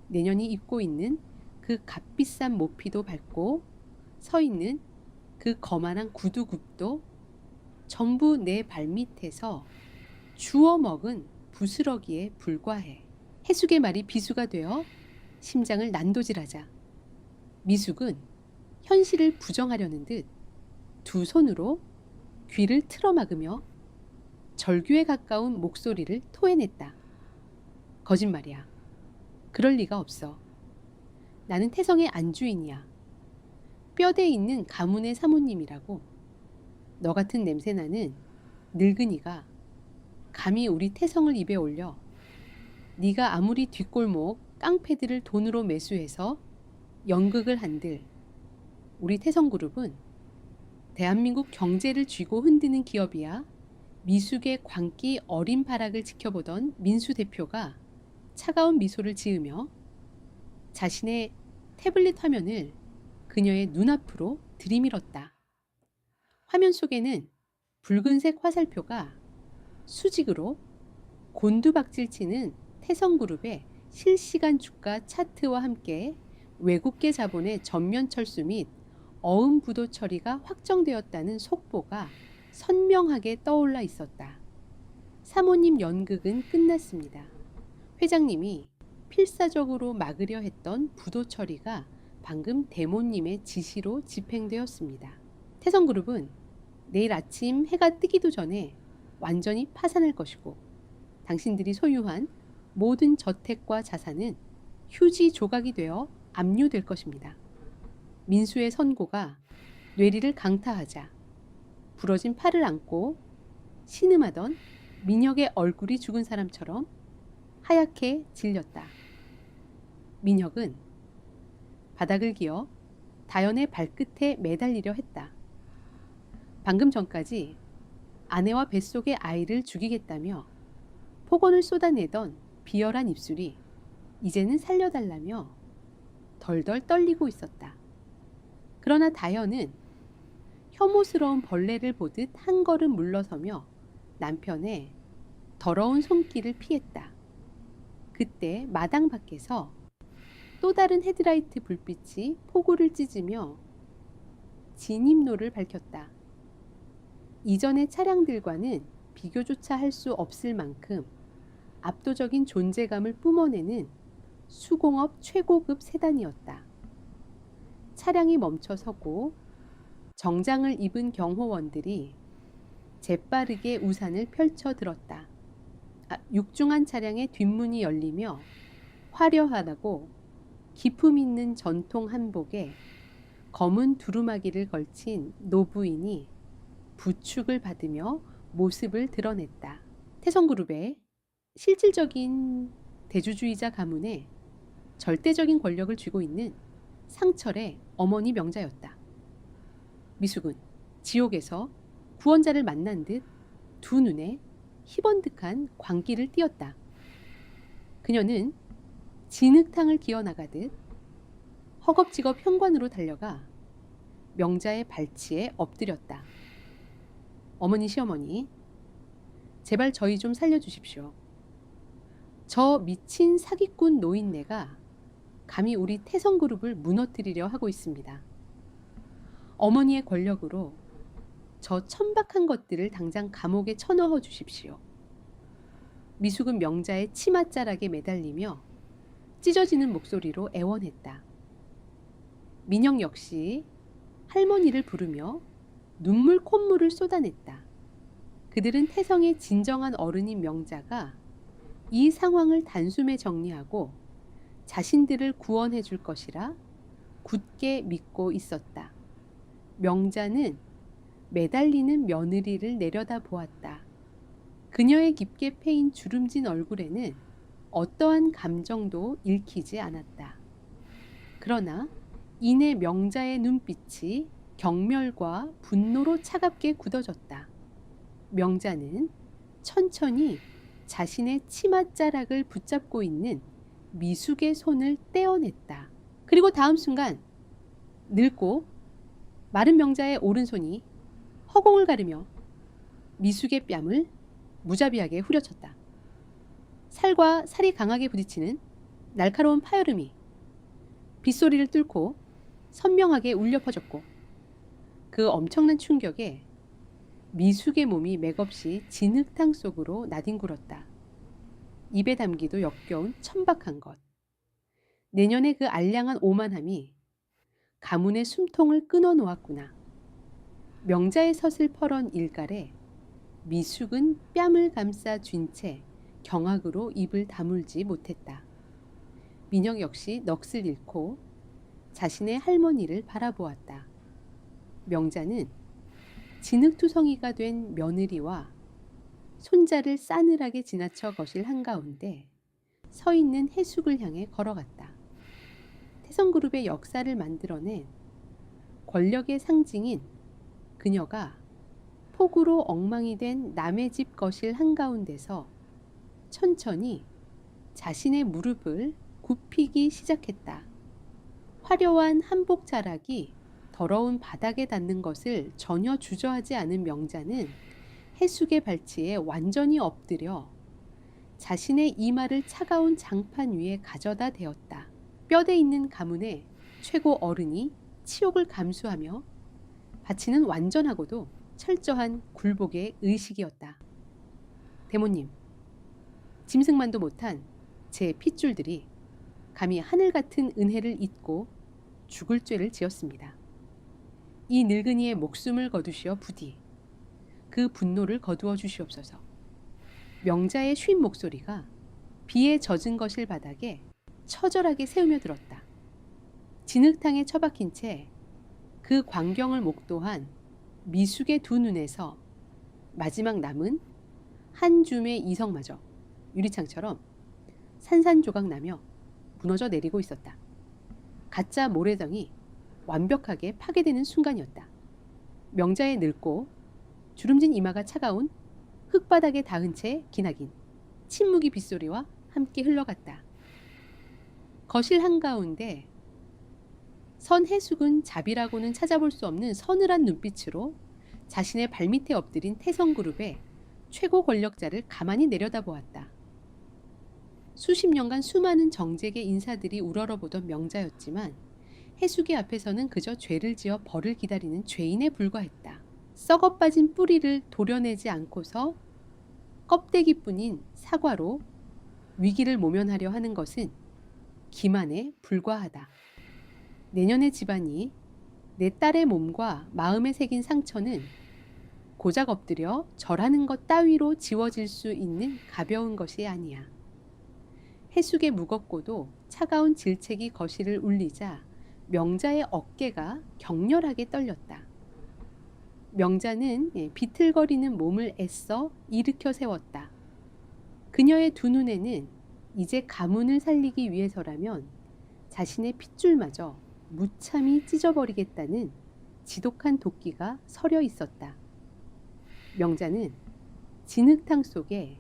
내년이 입고 있는 그 값비싼 모피도 밟고 서 있는 그 거만한 구두굽도 전부 내 발밑에서 주워 먹은 부스러기에 불과해. 해숙의 말이 비수가 되어 심장을 난도질하자 미숙은 현실을 부정하려는 듯 두 손으로 귀를 틀어막으며 절규에 가까운 목소리를 토해냈다. 거짓말이야. 그럴 리가 없어. 나는 태성의 안주인이야. 뼈대 있는 가문의 사모님이라고. 너 같은 냄새나는 늙은이가 감히 우리 태성을 입에 올려 네가 아무리 뒷골목 깡패들을 돈으로 매수해서 연극을 한들 우리 태성그룹은 대한민국 경제를 쥐고 흔드는 기업이야. 미숙의 광기 어린 발악을 지켜보던 민수 대표가 차가운 미소를 지으며 자신의 태블릿 화면을 그녀의 눈앞으로 들이밀었다. 화면 속에는 붉은색 화살표가 수직으로 곤두박질치는 태성그룹의 실시간 주가 차트와 함께 외국계 자본의 전면 철수 및 어음 부도 처리가 확정되었다는 속보가 선명하게 떠올라 있었다. 사모님 연극은 끝났습니다. 회장님이 필사적으로 막으려 했던 부도 처리가 방금 대모님의 지시로 집행되었습니다. 태성그룹은 내일 아침 해가 뜨기도 전에 완전히 파산할 것이고 당신들이 소유한 모든 저택과 자산은 휴지 조각이 되어 압류될 것입니다. 민수의 선고가 뇌리를 강타하자 부러진 팔을 안고 신음하던 민혁의 얼굴이 죽은 사람처럼 하얗게 질렸다. 민혁은 바닥을 기어 다연의 발끝에 매달리려 했다. 방금 전까지 아내와 뱃속의 아이를 죽이겠다며 폭언을 쏟아내던 비열한 입술이 이제는 살려달라며 덜덜 떨리고 있었다. 그러나 다현은 혐오스러운 벌레를 보듯 한 걸음 물러서며 남편의 더러운 손길을 피했다. 그때 마당 밖에서 또 다른 헤드라이트 불빛이 포구를 찢으며 진입로를 밝혔다. 이전의 차량들과는 비교조차 할 수 없을 만큼 압도적인 존재감을 뿜어내는 수공업 최고급 세단이었다. 차량이 멈춰 서고 정장을 입은 경호원들이 재빠르게 우산을 펼쳐 들었다. 육중한 차량의 뒷문이 열리며 화려하다고 기품 있는 전통 한복에 검은 두루마기를 걸친 노부인이 부축을 받으며 모습을 드러냈다. 태성그룹의 실질적인 대주주이자 가문에 절대적인 권력을 쥐고 있는 상철의 어머니 명자였다. 미숙은 지옥에서 구원자를 만난 듯 두 눈에 희번득한 광기를 띄었다. 그녀는 진흙탕을 기어나가듯 허겁지겁 현관으로 달려가 명자의 발치에 엎드렸다. 어머니 시어머니, 제발 저희 좀 살려주십시오. 저 미친 사기꾼 노인네가 감히 우리 태성그룹을 무너뜨리려 하고 있습니다. 어머니의 권력으로 저 천박한 것들을 당장 감옥에 쳐넣어 주십시오. 미숙은 명자의 치맛자락에 매달리며 찢어지는 목소리로 애원했다. 민영 역시 할머니를 부르며 눈물 콧물을 쏟아냈다. 그들은 태성의 진정한 어른인 명자가 이 상황을 단숨에 정리하고 자신들을 구원해 줄 것이라 굳게 믿고 있었다. 명자는 매달리는 며느리를 내려다 보았다. 그녀의 깊게 패인 주름진 얼굴에는 어떠한 감정도 읽히지 않았다. 그러나 이내 명자의 눈빛이 경멸과 분노로 차갑게 굳어졌다. 명자는 천천히 자신의 치맛자락을 붙잡고 있는 미숙의 손을 떼어냈다. 그리고 다음 순간 늙고 마른 명자의 오른손이 허공을 가르며 미숙의 뺨을 무자비하게 후려쳤다. 살과 살이 강하게 부딪히는 날카로운 파열음이 빗소리를 뚫고 선명하게 울려 퍼졌고 그 엄청난 충격에 미숙의 몸이 맥없이 진흙탕 속으로 나뒹굴었다. 입에 담기도 역겨운 천박한 것. 내년의 그 알량한 오만함이 가문의 숨통을 끊어 놓았구나. 명자의 서슬퍼런 일갈에 미숙은 뺨을 감싸 쥔 채 경악으로 입을 다물지 못했다. 민영 역시 넋을 잃고 자신의 할머니를 바라보았다. 명자는 진흙투성이가 된 며느리와 손자를 싸늘하게 지나쳐 거실 한가운데 서 있는 해숙을 향해 걸어갔다. 태성그룹의 역사를 만들어낸 권력의 상징인 그녀가 폭우로 엉망이 된 남의 집 거실 한가운데서 천천히 자신의 무릎을 굽히기 시작했다. 화려한 한복 자락이 더러운 바닥에 닿는 것을 전혀 주저하지 않은 명자는 해숙의 발치에 완전히 엎드려 자신의 이마를 차가운 장판 위에 가져다 대었다. 뼈대 있는 가문의 최고 어른이 치욕을 감수하며 바치는 완전하고도 철저한 굴복의 의식이었다. 대모님, 짐승만도 못한 제 핏줄들이 감히 하늘 같은 은혜를 잊고 죽을 죄를 지었습니다. 이 늙은이의 목숨을 거두시어 부디 그 분노를 거두어 주시옵소서. 명자의 쉰 목소리가 비에 젖은 거실 바닥에 처절하게 새우며 들었다. 진흙탕에 처박힌 채 그 광경을 목도한 미숙의 두 눈에서 마지막 남은 한 줌의 이성마저 유리창처럼 산산조각 나며 무너져 내리고 있었다. 가짜 모래덩이 완벽하게 파괴되는 순간이었다. 명자의 늙고 주름진 이마가 차가운 흙바닥에 닿은 채 기나긴 침묵이 빗소리와 함께 흘러갔다. 거실 한가운데 선 해숙은 자비라고는 찾아볼 수 없는 서늘한 눈빛으로 자신의 발밑에 엎드린 태성그룹의 최고 권력자를 가만히 내려다보았다. 수십 년간 수많은 정직의 인사들이 우러러보던 명자였지만 해숙의 앞에서는 그저 죄를 지어 벌을 기다리는 죄인에 불과했다. 썩어빠진 뿌리를 도려내지 않고서 껍데기뿐인 사과로 위기를 모면하려 하는 것은 기만에 불과하다. 내년의 집안이 내 딸의 몸과 마음에 새긴 상처는 고작 엎드려 절하는 것 따위로 지워질 수 있는 가벼운 것이 아니야. 해숙의 무겁고도 차가운 질책이 거실을 울리자 명자의 어깨가 격렬하게 떨렸다. 명자는 비틀거리는 몸을 애써 일으켜 세웠다. 그녀의 두 눈에는 이제 가문을 살리기 위해서라면 자신의 핏줄마저 무참히 찢어버리겠다는 지독한 도끼가 서려 있었다. 명자는 진흙탕 속에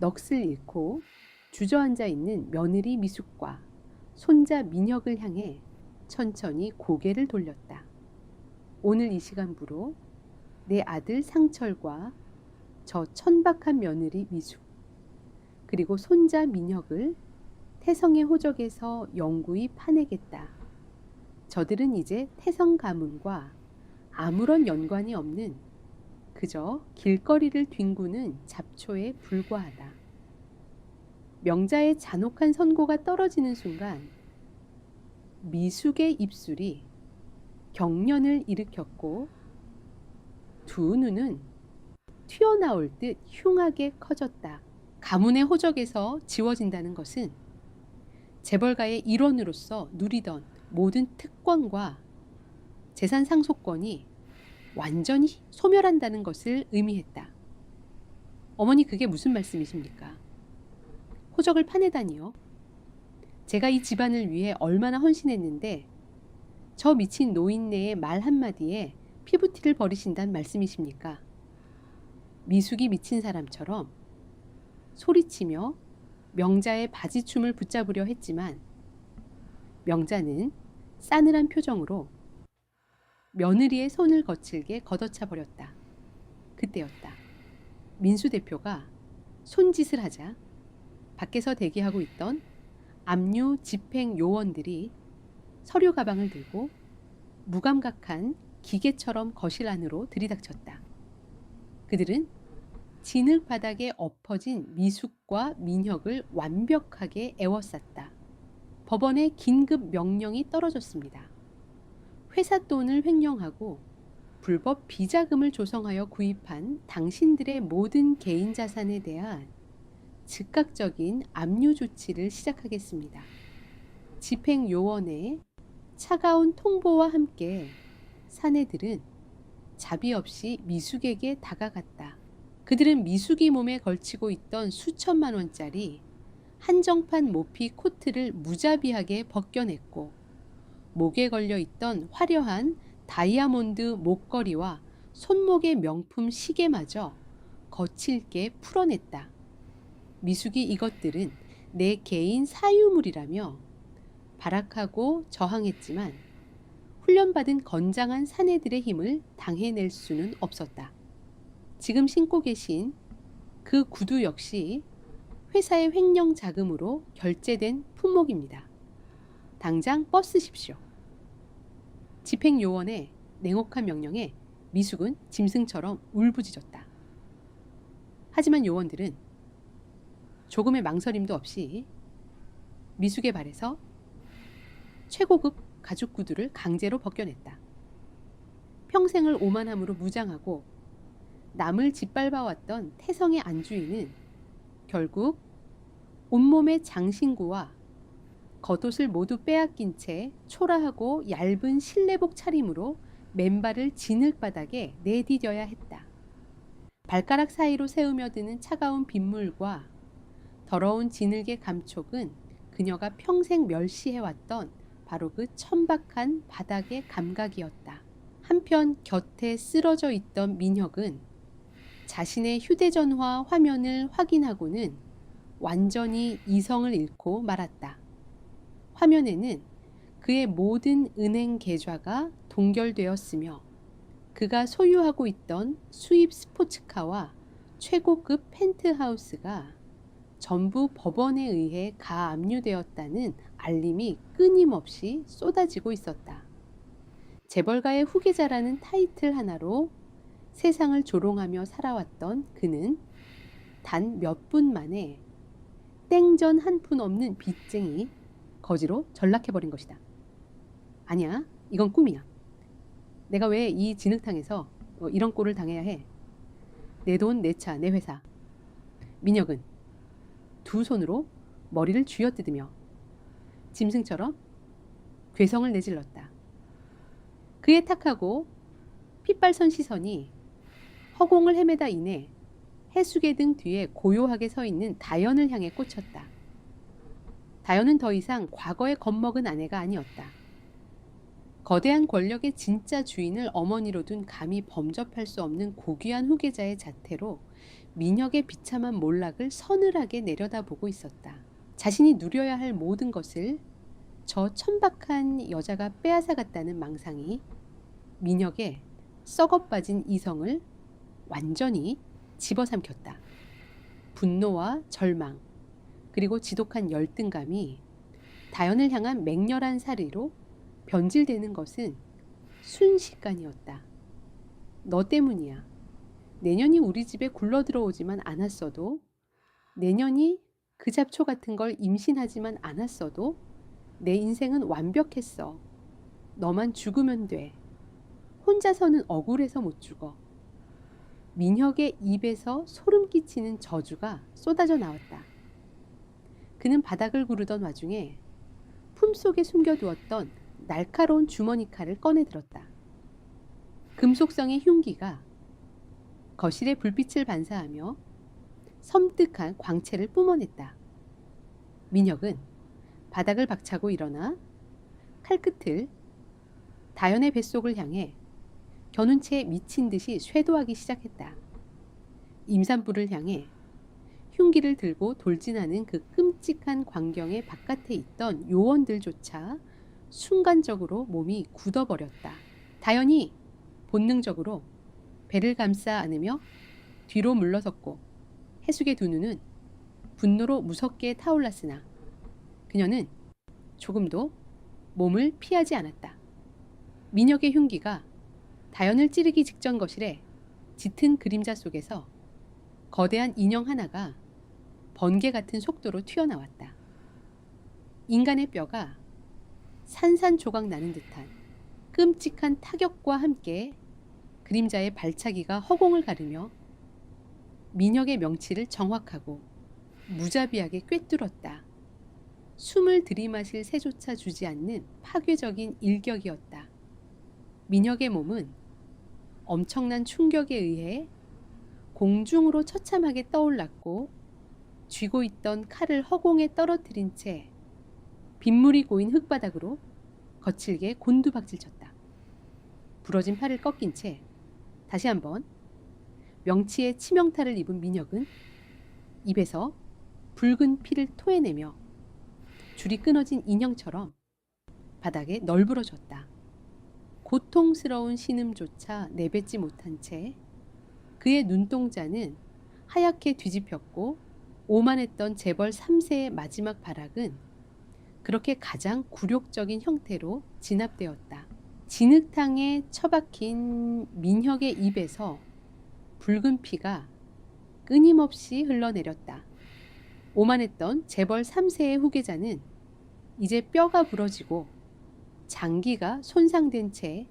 넋을 잃고 주저앉아 있는 며느리 미숙과 손자 민혁을 향해 천천히 고개를 돌렸다. 오늘 이 시간부로 내 아들 상철과 저 천박한 며느리 미숙, 그리고 손자 민혁을 태성의 호적에서 영구히 파내겠다. 저들은 이제 태성 가문과 아무런 연관이 없는 그저 길거리를 뒹구는 잡초에 불과하다. 명자의 잔혹한 선고가 떨어지는 순간 미숙의 입술이 경련을 일으켰고 두 눈은 튀어나올 듯 흉하게 커졌다. 가문의 호적에서 지워진다는 것은 재벌가의 일원으로서 누리던 모든 특권과 재산 상속권이 완전히 소멸한다는 것을 의미했다. 어머니, 그게 무슨 말씀이십니까? 호적을 파내다니요? 제가 이 집안을 위해 얼마나 헌신했는데 저 미친 노인네의 말 한마디에 피부티를 버리신단 말씀이십니까? 미숙이 미친 사람처럼 소리치며 명자의 바지춤을 붙잡으려 했지만 명자는 싸늘한 표정으로 며느리의 손을 거칠게 걷어차 버렸다. 그때였다. 민수 대표가 손짓을 하자 밖에서 대기하고 있던 압류 집행 요원들이 서류 가방을 들고 무감각한 기계처럼 거실 안으로 들이닥쳤다. 그들은 진흙 바닥에 엎어진 미숙과 민혁을 완벽하게 에워쌌다. 법원의 긴급 명령이 떨어졌습니다. 회사 돈을 횡령하고 불법 비자금을 조성하여 구입한 당신들의 모든 개인 자산에 대한 즉각적인 압류 조치를 시작하겠습니다. 집행요원의 차가운 통보와 함께 사내들은 자비 없이 미숙에게 다가갔다. 그들은 미숙이 몸에 걸치고 있던 수천만 원짜리 한정판 모피 코트를 무자비하게 벗겨냈고 목에 걸려 있던 화려한 다이아몬드 목걸이와 손목의 명품 시계마저 거칠게 풀어냈다. 미숙이 이것들은 내 개인 사유물이라며 발악하고 저항했지만 훈련받은 건장한 사내들의 힘을 당해낼 수는 없었다. 지금 신고 계신 그 구두 역시 회사의 횡령 자금으로 결제된 품목입니다. 당장 뻗으십시오. 집행요원의 냉혹한 명령에 미숙은 짐승처럼 울부짖었다. 하지만 요원들은 조금의 망설임도 없이 미숙의 발에서 최고급 가죽 구두를 강제로 벗겨냈다. 평생을 오만함으로 무장하고 남을 짓밟아왔던 태성의 안주인은 결국 온몸의 장신구와 겉옷을 모두 빼앗긴 채 초라하고 얇은 실내복 차림으로 맨발을 진흙바닥에 내디뎌야 했다. 발가락 사이로 새우며드는 차가운 빗물과 더러운 진흙의 감촉은 그녀가 평생 멸시해왔던 바로 그 천박한 바닥의 감각이었다. 한편 곁에 쓰러져 있던 민혁은 자신의 휴대전화 화면을 확인하고는 완전히 이성을 잃고 말았다. 화면에는 그의 모든 은행 계좌가 동결되었으며 그가 소유하고 있던 수입 스포츠카와 최고급 펜트하우스가 전부 법원에 의해 가압류되었다는 알림이 끊임없이 쏟아지고 있었다. 재벌가의 후계자라는 타이틀 하나로 세상을 조롱하며 살아왔던 그는 단 몇 분 만에 땡전 한 푼 없는 빚쟁이 거지로 전락해버린 것이다. 아니야, 이건 꿈이야. 내가 왜 이 진흙탕에서 이런 꼴을 당해야 해? 내 돈, 내 차, 내 회사. 민혁은 두 손으로 머리를 쥐어뜯으며 짐승처럼 괴성을 내질렀다. 그의 탁하고 핏발선 시선이 허공을 헤매다 이내 해수개 등 뒤에 고요하게 서 있는 다연을 향해 꽂혔다. 다연은 더 이상 과거에 겁먹은 아내가 아니었다. 거대한 권력의 진짜 주인을 어머니로 둔 감히 범접할 수 없는 고귀한 후계자의 자태로 민혁의 비참한 몰락을 서늘하게 내려다보고 있었다. 자신이 누려야 할 모든 것을 저 천박한 여자가 빼앗아갔다는 망상이 민혁의 썩어빠진 이성을 완전히 집어삼켰다. 분노와 절망, 그리고 지독한 열등감이 다연을 향한 맹렬한 살이로 변질되는 것은 순식간이었다. 너 때문이야. 내년이 우리 집에 굴러 들어오지만 않았어도, 내년이 그 잡초 같은 걸 임신하지만 않았어도 내 인생은 완벽했어. 너만 죽으면 돼. 혼자서는 억울해서 못 죽어. 민혁의 입에서 소름 끼치는 저주가 쏟아져 나왔다. 그는 바닥을 구르던 와중에 품속에 숨겨두었던 날카로운 주머니 칼을 꺼내 들었다. 금속성의 흉기가 거실의 불빛을 반사하며 섬뜩한 광채를 뿜어냈다. 민혁은 바닥을 박차고 일어나 칼끝을 다연의 뱃속을 향해 겨눈 채 미친 듯이 쇄도하기 시작했다. 임산부를 향해 흉기를 들고 돌진하는 그 끔찍한 광경의 바깥에 있던 요원들조차 순간적으로 몸이 굳어버렸다. 다연이 본능적으로 배를 감싸 안으며 뒤로 물러섰고 해숙의 두 눈은 분노로 무섭게 타올랐으나 그녀는 조금도 몸을 피하지 않았다. 민혁의 흉기가 다연을 찌르기 직전 거실에 짙은 그림자 속에서 거대한 인형 하나가 번개 같은 속도로 튀어나왔다. 인간의 뼈가 산산조각 나는 듯한 끔찍한 타격과 함께 그림자의 발차기가 허공을 가르며 민혁의 명치를 정확하고 무자비하게 꿰뚫었다. 숨을 들이마실 새조차 주지 않는 파괴적인 일격이었다. 민혁의 몸은 엄청난 충격에 의해 공중으로 처참하게 떠올랐고 쥐고 있던 칼을 허공에 떨어뜨린 채 빗물이 고인 흙바닥으로 거칠게 곤두박질쳤다. 부러진 팔을 꺾인 채 다시 한번 명치에 치명타를 입은 민혁은 입에서 붉은 피를 토해내며 줄이 끊어진 인형처럼 바닥에 널브러졌다. 고통스러운 신음조차 내뱉지 못한 채 그의 눈동자는 하얗게 뒤집혔고 오만했던 재벌 3세의 마지막 발악은 그렇게 가장 굴욕적인 형태로 진압되었다. 진흙탕에 처박힌 민혁의 입에서 붉은 피가 끊임없이 흘러내렸다. 오만했던 재벌 3세의 후계자는 이제 뼈가 부러지고 장기가 손상된 채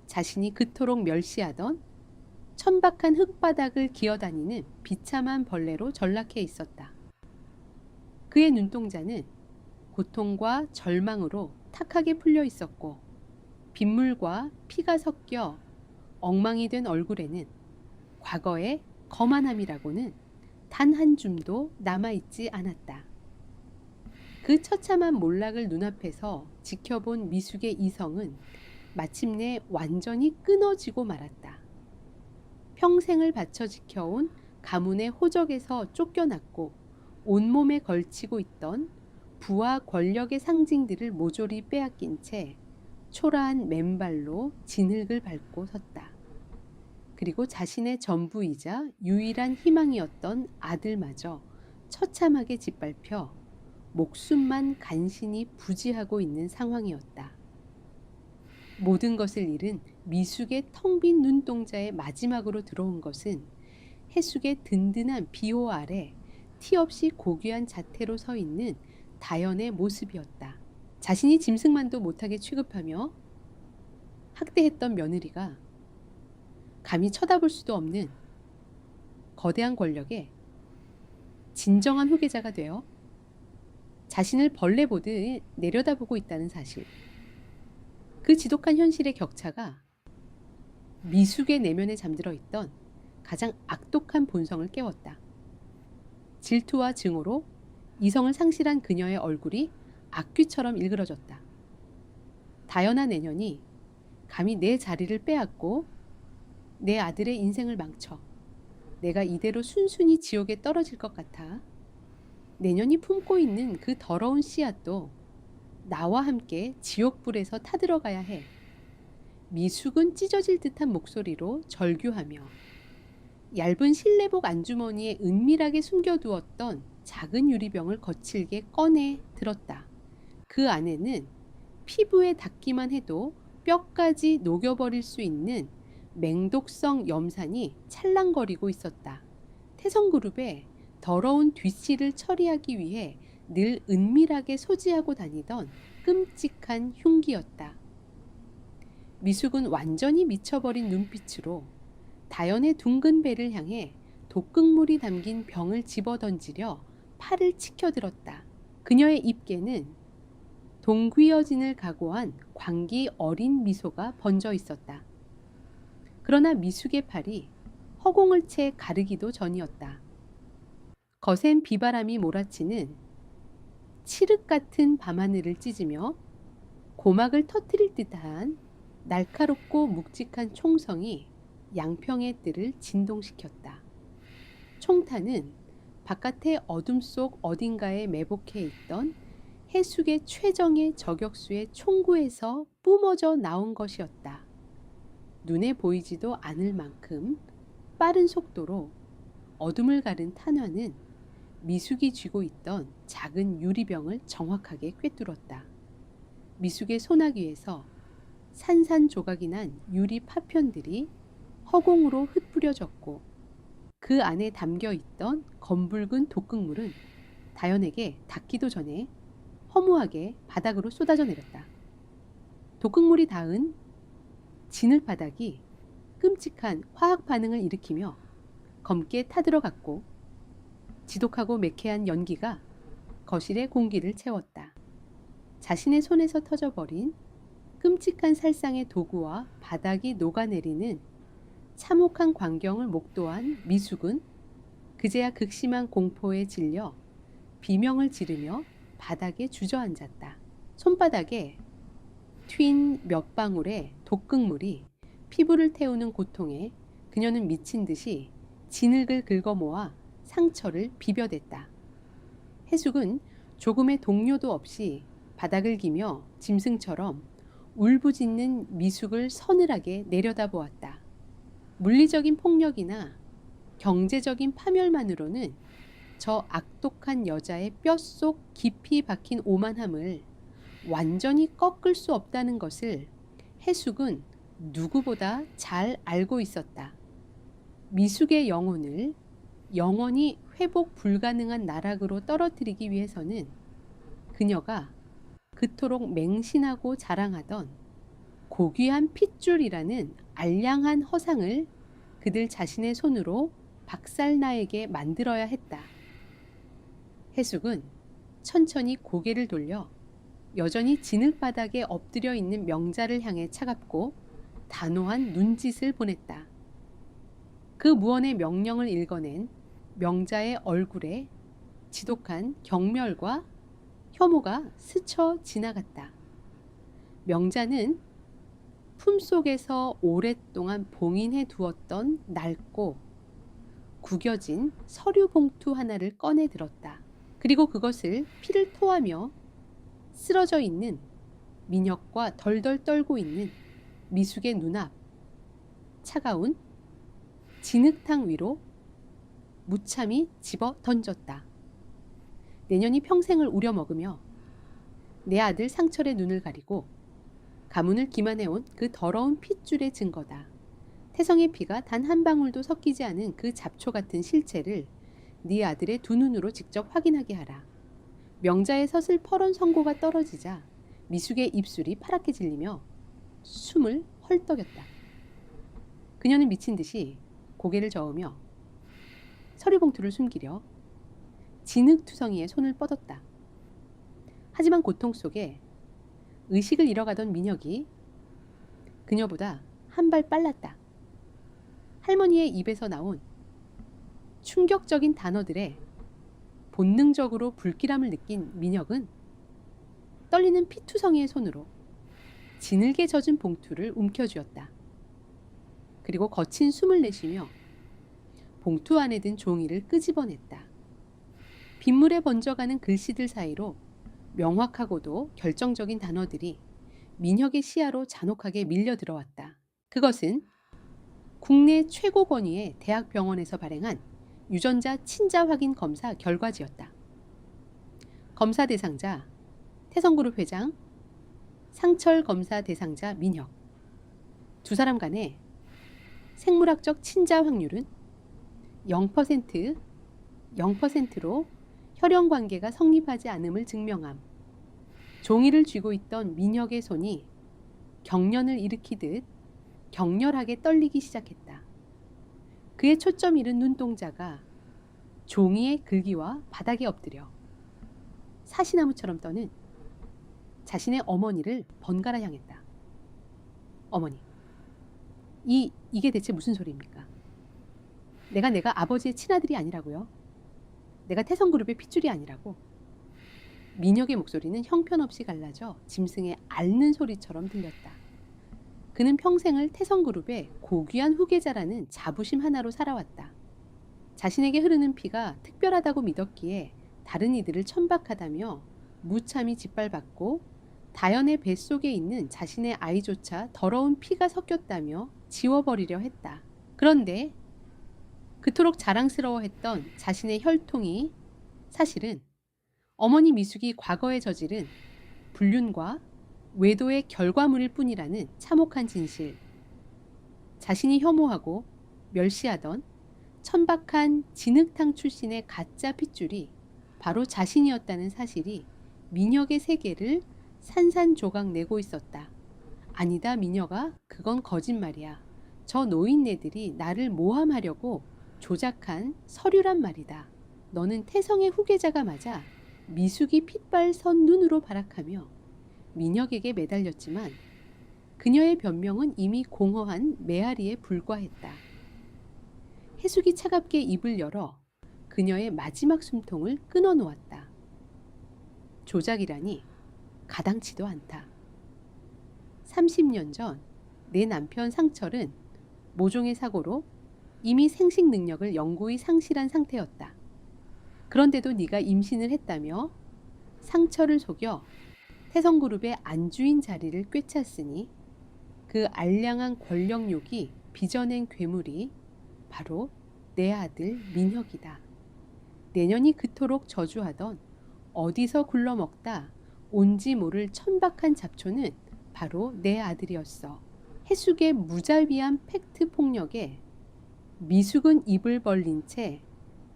자신이 그토록 멸시하던 천박한 흙바닥을 기어다니는 비참한 벌레로 전락해 있었다. 그의 눈동자는 고통과 절망으로 탁하게 풀려 있었고 빗물과 피가 섞여 엉망이 된 얼굴에는 과거의 거만함이라고는 단 한 줌도 남아있지 않았다. 그 처참한 몰락을 눈앞에서 지켜본 미숙의 이성은 마침내 완전히 끊어지고 말았다. 평생을 바쳐 지켜온 가문의 호적에서 쫓겨났고 온몸에 걸치고 있던 부와 권력의 상징들을 모조리 빼앗긴 채 초라한 맨발로 진흙을 밟고 섰다. 그리고 자신의 전부이자 유일한 희망이었던 아들마저 처참하게 짓밟혀 목숨만 간신히 부지하고 있는 상황이었다. 모든 것을 잃은 미숙의 텅 빈 눈동자의 마지막으로 들어온 것은 해숙의 든든한 비호 아래 티 없이 고귀한 자태로 서 있는 다연의 모습이었다. 자신이 짐승만도 못하게 취급하며 학대했던 며느리가 감히 쳐다볼 수도 없는 거대한 권력의 진정한 후계자가 되어 자신을 벌레 보듯 내려다보고 있다는 사실. 그 지독한 현실의 격차가 미숙의 내면에 잠들어 있던 가장 악독한 본성을 깨웠다. 질투와 증오로 이성을 상실한 그녀의 얼굴이 악귀처럼 일그러졌다. 다연한 내년이 감히 내 자리를 빼앗고 내 아들의 인생을 망쳐 내가 이대로 순순히 지옥에 떨어질 것 같아. 내년이 품고 있는 그 더러운 씨앗도 나와 함께 지옥불에서 타들어가야 해. 미숙은 찢어질 듯한 목소리로 절규하며 얇은 실내복 안주머니에 은밀하게 숨겨두었던 작은 유리병을 거칠게 꺼내 들었다. 그 안에는 피부에 닿기만 해도 뼈까지 녹여버릴 수 있는 맹독성 염산이 찰랑거리고 있었다. 태성그룹의 더러운 뒷씨를 처리하기 위해 늘 은밀하게 소지하고 다니던 끔찍한 흉기였다. 미숙은 완전히 미쳐버린 눈빛으로 다연의 둥근 배를 향해 독극물이 담긴 병을 집어던지려 팔을 치켜들었다. 그녀의 입계는 동귀어진을 각오한 광기 어린 미소가 번져 있었다. 그러나 미숙의 팔이 허공을 채 가르기도 전이었다. 거센 비바람이 몰아치는 칠흑 같은 밤하늘을 찢으며 고막을 터뜨릴 듯한 날카롭고 묵직한 총성이 양평의 뜰을 진동시켰다. 총탄은 바깥의 어둠 속 어딘가에 매복해 있던 해숙의 최정의 저격수의 총구에서 뿜어져 나온 것이었다. 눈에 보이지도 않을 만큼 빠른 속도로 어둠을 가른 탄환은 미숙이 쥐고 있던 작은 유리병을 정확하게 꿰뚫었다. 미숙의 소나귀에서 산산조각이 난 유리 파편들이 허공으로 흩뿌려졌고 그 안에 담겨 있던 검붉은 독극물은 다연에게 닿기도 전에 허무하게 바닥으로 쏟아져 내렸다. 독극물이 닿은 진흙 바닥이 끔찍한 화학 반응을 일으키며 검게 타들어갔고 지독하고 매캐한 연기가 거실의 공기를 채웠다. 자신의 손에서 터져버린 끔찍한 살상의 도구와 바닥이 녹아내리는 참혹한 광경을 목도한 미숙은 그제야 극심한 공포에 질려 비명을 지르며 바닥에 주저앉았다. 손바닥에 튄 몇 방울의 독극물이 피부를 태우는 고통에 그녀는 미친 듯이 진흙을 긁어모아 상처를 비벼댔다. 해숙은 조금의 동료도 없이 바닥을 기며 짐승처럼 울부짖는 미숙을 서늘하게 내려다보았다. 물리적인 폭력이나 경제적인 파멸만으로는 저 악독한 여자의 뼛속 깊이 박힌 오만함을 완전히 꺾을 수 없다는 것을 해숙은 누구보다 잘 알고 있었다. 미숙의 영혼을 영원히 회복 불가능한 나락으로 떨어뜨리기 위해서는 그녀가 그토록 맹신하고 자랑하던 고귀한 핏줄이라는 알량한 허상을 그들 자신의 손으로 박살나에게 만들어야 했다. 해숙은 천천히 고개를 돌려 여전히 진흙바닥에 엎드려 있는 명자를 향해 차갑고 단호한 눈짓을 보냈다. 그 무언의 명령을 읽어낸 명자의 얼굴에 지독한 경멸과 혐오가 스쳐 지나갔다. 명자는 품속에서 오랫동안 봉인해 두었던 낡고 구겨진 서류 봉투 하나를 꺼내 들었다. 그리고 그것을 피를 토하며 쓰러져 있는 민혁과 덜덜 떨고 있는 미숙의 눈앞 차가운 진흙탕 위로 무참히 집어 던졌다. 내년이 평생을 우려먹으며 내 아들 상철의 눈을 가리고 가문을 기만해온 그 더러운 핏줄의 증거다. 태성의 피가 단 한 방울도 섞이지 않은 그 잡초 같은 실체를 네 아들의 두 눈으로 직접 확인하게 하라. 명자의 서슬퍼런 성고가 떨어지자 미숙의 입술이 파랗게 질리며 숨을 헐떡였다. 그녀는 미친 듯이 고개를 저으며 서류봉투를 숨기려 진흙투성이에 손을 뻗었다. 하지만 고통 속에 의식을 잃어가던 민혁이 그녀보다 한 발 빨랐다. 할머니의 입에서 나온 충격적인 단어들에 본능적으로 불길함을 느낀 민혁은 떨리는 피투성이의 손으로 진흙에 젖은 봉투를 움켜쥐었다. 그리고 거친 숨을 내쉬며 봉투 안에 든 종이를 끄집어냈다. 빗물에 번져가는 글씨들 사이로 명확하고도 결정적인 단어들이 민혁의 시야로 잔혹하게 밀려 들어왔다. 그것은 국내 최고 권위의 대학병원에서 발행한 유전자 친자 확인 검사 결과지였다. 검사 대상자 태성그룹 회장, 상철 검사 대상자 민혁. 두 사람 간의 생물학적 친자 확률은 0%, 0%로 혈연 관계가 성립하지 않음을 증명함. 종이를 쥐고 있던 민혁의 손이 경련을 일으키듯 격렬하게 떨리기 시작했다. 그의 초점 잃은 눈동자가 종이의 글귀와 바닥에 엎드려 사시나무처럼 떠는 자신의 어머니를 번갈아 향했다. 어머니, 이게 대체 무슨 소리입니까? 내가 아버지의 친아들이 아니라고요? 내가 태성그룹의 핏줄이 아니라고? 민혁의 목소리는 형편없이 갈라져 짐승의 앓는 소리처럼 들렸다. 그는 평생을 태성그룹의 고귀한 후계자라는 자부심 하나로 살아왔다. 자신에게 흐르는 피가 특별하다고 믿었기에 다른 이들을 천박하다며 무참히 짓밟았고 다연의 뱃속에 있는 자신의 아이조차 더러운 피가 섞였다며 지워버리려 했다. 그런데 그토록 자랑스러워했던 자신의 혈통이 사실은 어머니 미숙이 과거에 저지른 불륜과 외도의 결과물일 뿐이라는 참혹한 진실. 자신이 혐오하고 멸시하던 천박한 진흙탕 출신의 가짜 핏줄이 바로 자신이었다는 사실이 민혁의 세계를 산산조각 내고 있었다. 아니다 민혁아, 그건 거짓말이야. 저 노인네들이 나를 모함하려고 조작한 서류란 말이다. 너는 태성의 후계자가 맞아 미숙이 핏발선 눈으로 발악하며 민혁에게 매달렸지만 그녀의 변명은 이미 공허한 메아리에 불과했다. 해숙이 차갑게 입을 열어 그녀의 마지막 숨통을 끊어놓았다. 조작이라니 가당치도 않다. 30년 전 내 남편 상철은 모종의 사고로 이미 생식 능력을 영구히 상실한 상태였다. 그런데도 네가 임신을 했다며 상철을 속여 태성그룹의 안주인 자리를 꿰찼으니 그 알량한 권력욕이 빚어낸 괴물이 바로 내 아들 민혁이다. 내년이 그토록 저주하던 어디서 굴러먹다 온지 모를 천박한 잡초는 바로 내 아들이었어. 해숙의 무자비한 팩트 폭력에 미숙은 입을 벌린 채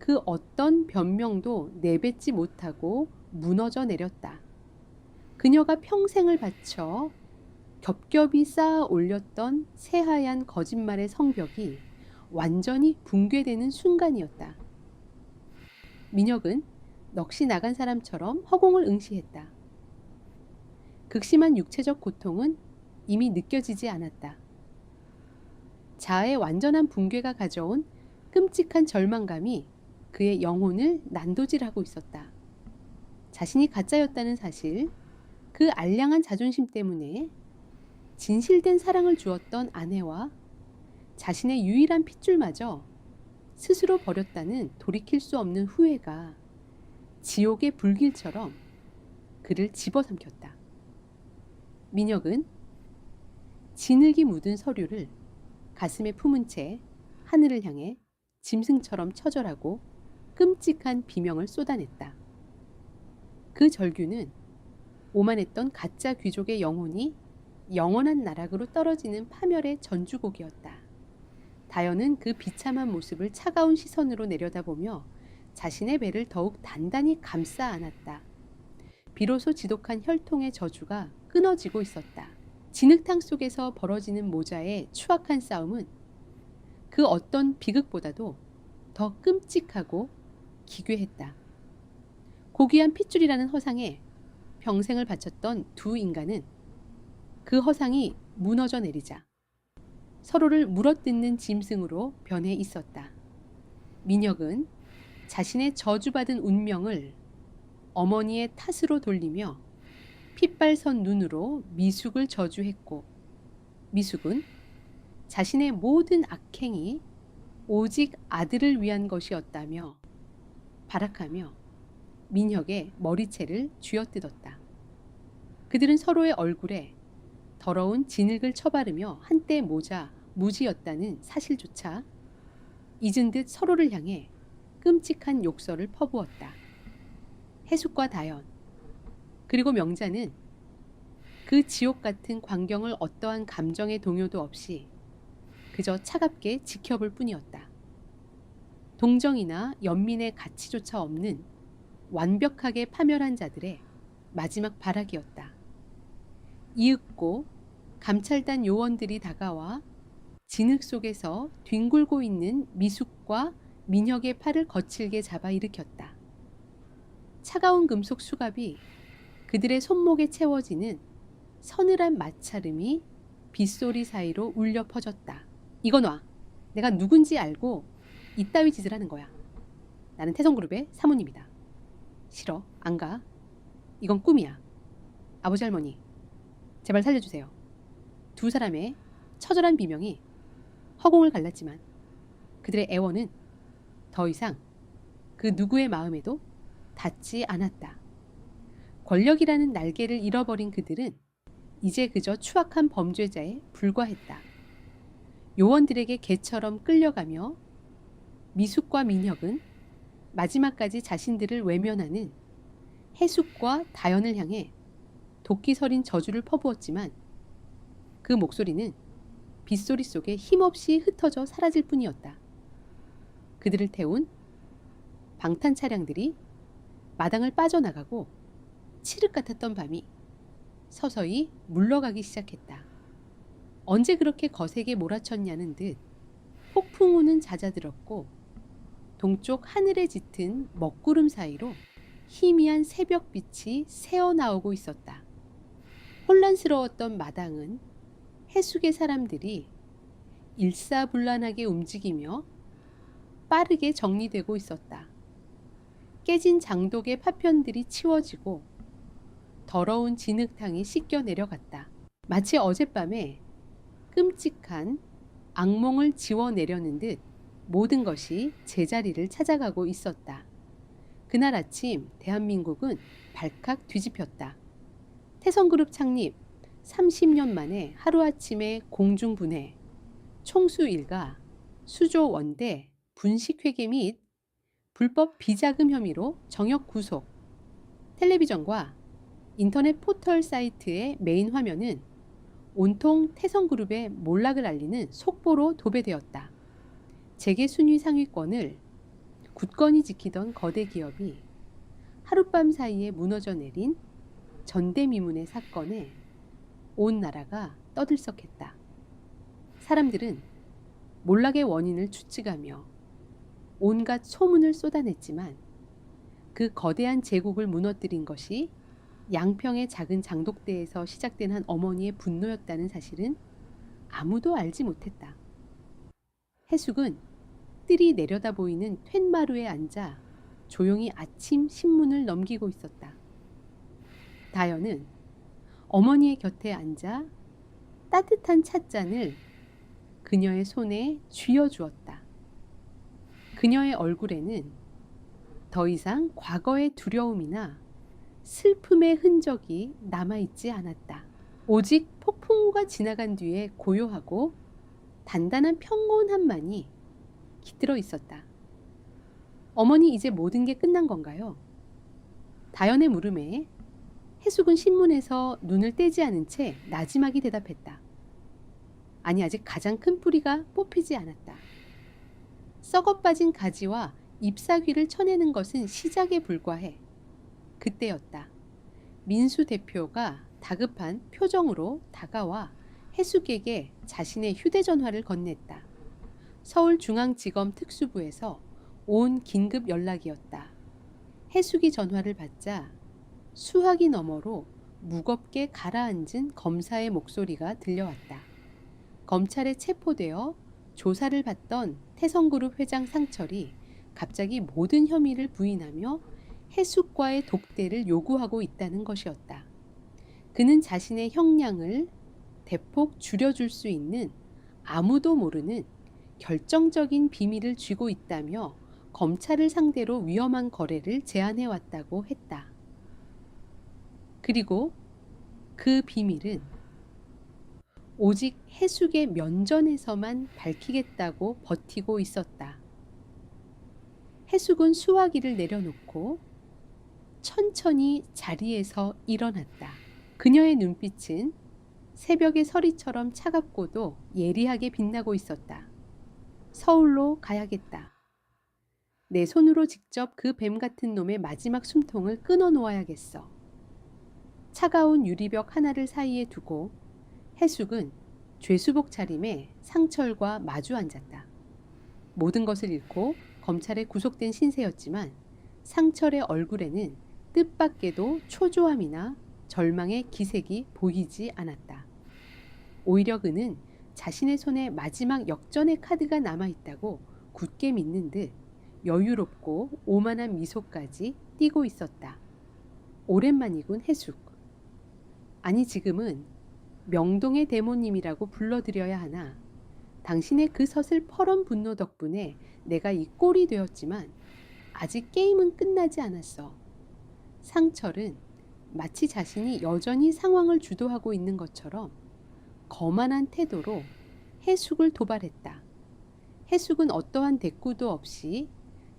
그 어떤 변명도 내뱉지 못하고 무너져 내렸다. 그녀가 평생을 바쳐 겹겹이 쌓아 올렸던 새하얀 거짓말의 성벽이 완전히 붕괴되는 순간이었다. 민혁은 넋이 나간 사람처럼 허공을 응시했다. 극심한 육체적 고통은 이미 느껴지지 않았다. 자아의 완전한 붕괴가 가져온 끔찍한 절망감이 그의 영혼을 난도질하고 있었다. 자신이 가짜였다는 사실, 그 알량한 자존심 때문에 진실된 사랑을 주었던 아내와 자신의 유일한 핏줄마저 스스로 버렸다는 돌이킬 수 없는 후회가 지옥의 불길처럼 그를 집어삼켰다. 민혁은 진흙이 묻은 서류를 가슴에 품은 채 하늘을 향해 짐승처럼 처절하고 끔찍한 비명을 쏟아냈다. 그 절규는 오만했던 가짜 귀족의 영혼이 영원한 나락으로 떨어지는 파멸의 전주곡이었다. 다연은 그 비참한 모습을 차가운 시선으로 내려다보며 자신의 배를 더욱 단단히 감싸 안았다. 비로소 지독한 혈통의 저주가 끊어지고 있었다. 진흙탕 속에서 벌어지는 모자의 추악한 싸움은 그 어떤 비극보다도 더 끔찍하고 기괴했다. 고귀한 핏줄이라는 허상에 평생을 바쳤던 두 인간은 그 허상이 무너져 내리자 서로를 물어뜯는 짐승으로 변해 있었다. 민혁은 자신의 저주받은 운명을 어머니의 탓으로 돌리며 핏발선 눈으로 미숙을 저주했고, 미숙은 자신의 모든 악행이 오직 아들을 위한 것이었다며 발악하며 민혁의 머리채를 쥐어뜯었다. 그들은 서로의 얼굴에 더러운 진흙을 쳐바르며 한때 모자 무지였다는 사실조차 잊은 듯 서로를 향해 끔찍한 욕설을 퍼부었다. 해숙과 다연 그리고 명자는 그 지옥 같은 광경을 어떠한 감정의 동요도 없이 그저 차갑게 지켜볼 뿐이었다. 동정이나 연민의 가치조차 없는 완벽하게 파멸한 자들의 마지막 발악이었다. 이윽고 감찰단 요원들이 다가와 진흙 속에서 뒹굴고 있는 미숙과 민혁의 팔을 거칠게 잡아 일으켰다. 차가운 금속 수갑이 그들의 손목에 채워지는 서늘한 마찰음이 빗소리 사이로 울려 퍼졌다. 이건 와. 내가 누군지 알고 이따위 짓을 하는 거야. 나는 태성그룹의 사모님이다. 싫어. 안 가. 이건 꿈이야. 아버지 할머니. 제발 살려주세요. 두 사람의 처절한 비명이 허공을 갈랐지만 그들의 애원은 더 이상 그 누구의 마음에도 닿지 않았다. 권력이라는 날개를 잃어버린 그들은 이제 그저 추악한 범죄자에 불과했다. 요원들에게 개처럼 끌려가며 미숙과 민혁은 마지막까지 자신들을 외면하는 해숙과 다연을 향해 도끼 서린 저주를 퍼부었지만 그 목소리는 빗소리 속에 힘없이 흩어져 사라질 뿐이었다. 그들을 태운 방탄 차량들이 마당을 빠져나가고 칠흑 같았던 밤이 서서히 물러가기 시작했다. 언제 그렇게 거세게 몰아쳤냐는 듯 폭풍우는 잦아들었고 동쪽 하늘에 짙은 먹구름 사이로 희미한 새벽빛이 새어나오고 있었다. 혼란스러웠던 마당은 해숙의 사람들이 일사불란하게 움직이며 빠르게 정리되고 있었다. 깨진 장독의 파편들이 치워지고 더러운 진흙탕이 씻겨 내려갔다. 마치 어젯밤에 끔찍한 악몽을 지워내려는 듯 모든 것이 제자리를 찾아가고 있었다. 그날 아침 대한민국은 발칵 뒤집혔다. 태성그룹 창립 30년 만에 하루아침에 공중분해, 총수 일가, 수조 원대, 분식회계 및 불법 비자금 혐의로 정역 구속. 텔레비전과 인터넷 포털 사이트의 메인 화면은 온통 태성그룹의 몰락을 알리는 속보로 도배되었다. 재계 순위 상위권을 굳건히 지키던 거대 기업이 하룻밤 사이에 무너져 내린 전대미문의 사건에 온 나라가 떠들썩했다. 사람들은 몰락의 원인을 추측하며 온갖 소문을 쏟아냈지만 그 거대한 제국을 무너뜨린 것이 양평의 작은 장독대에서 시작된 한 어머니의 분노였다는 사실은 아무도 알지 못했다. 해숙은 뜰이 내려다 보이는 툇마루에 앉아 조용히 아침 신문을 넘기고 있었다. 다연은 어머니의 곁에 앉아 따뜻한 찻잔을 그녀의 손에 쥐어주었다. 그녀의 얼굴에는 더 이상 과거의 두려움이나 슬픔의 흔적이 남아있지 않았다. 오직 폭풍우가 지나간 뒤에 고요하고 단단한 평온함만이 깃들어 있었다. 어머니, 이제 모든 게 끝난 건가요? 다연의 물음에 해숙은 신문에서 눈을 떼지 않은 채 나지막이 대답했다. 아니, 아직 가장 큰 뿌리가 뽑히지 않았다. 썩어빠진 가지와 잎사귀를 쳐내는 것은 시작에 불과해. 그때였다. 민수 대표가 다급한 표정으로 다가와 해숙에게 자신의 휴대전화를 건넸다. 서울중앙지검 특수부에서 온 긴급 연락이었다. 해숙이 전화를 받자 수화기 너머로 무겁게 가라앉은 검사의 목소리가 들려왔다. 검찰에 체포되어 조사를 받던 태성그룹 회장 상철이 갑자기 모든 혐의를 부인하며 해숙과의 독대를 요구하고 있다는 것이었다. 그는 자신의 형량을 대폭 줄여줄 수 있는 아무도 모르는 결정적인 비밀을 쥐고 있다며 검찰을 상대로 위험한 거래를 제안해왔다고 했다. 그리고 그 비밀은 오직 해숙의 면전에서만 밝히겠다고 버티고 있었다. 해숙은 수화기를 내려놓고 천천히 자리에서 일어났다. 그녀의 눈빛은 새벽의 서리처럼 차갑고도 예리하게 빛나고 있었다. 서울로 가야겠다. 내 손으로 직접 그 뱀 같은 놈의 마지막 숨통을 끊어 놓아야겠어. 차가운 유리벽 하나를 사이에 두고 해숙은 죄수복 차림에 상철과 마주 앉았다. 모든 것을 잃고 검찰에 구속된 신세였지만 상철의 얼굴에는 뜻밖에도 초조함이나 절망의 기색이 보이지 않았다. 오히려 그는 자신의 손에 마지막 역전의 카드가 남아있다고 굳게 믿는 듯 여유롭고 오만한 미소까지 띠고 있었다. 오랜만이군 해숙. 아니 지금은 명동의 대모님이라고 불러드려야 하나. 당신의 그 서슬퍼런 분노 덕분에 내가 이 꼴이 되었지만 아직 게임은 끝나지 않았어. 상철은 마치 자신이 여전히 상황을 주도하고 있는 것처럼 거만한 태도로 해숙을 도발했다. 해숙은 어떠한 대꾸도 없이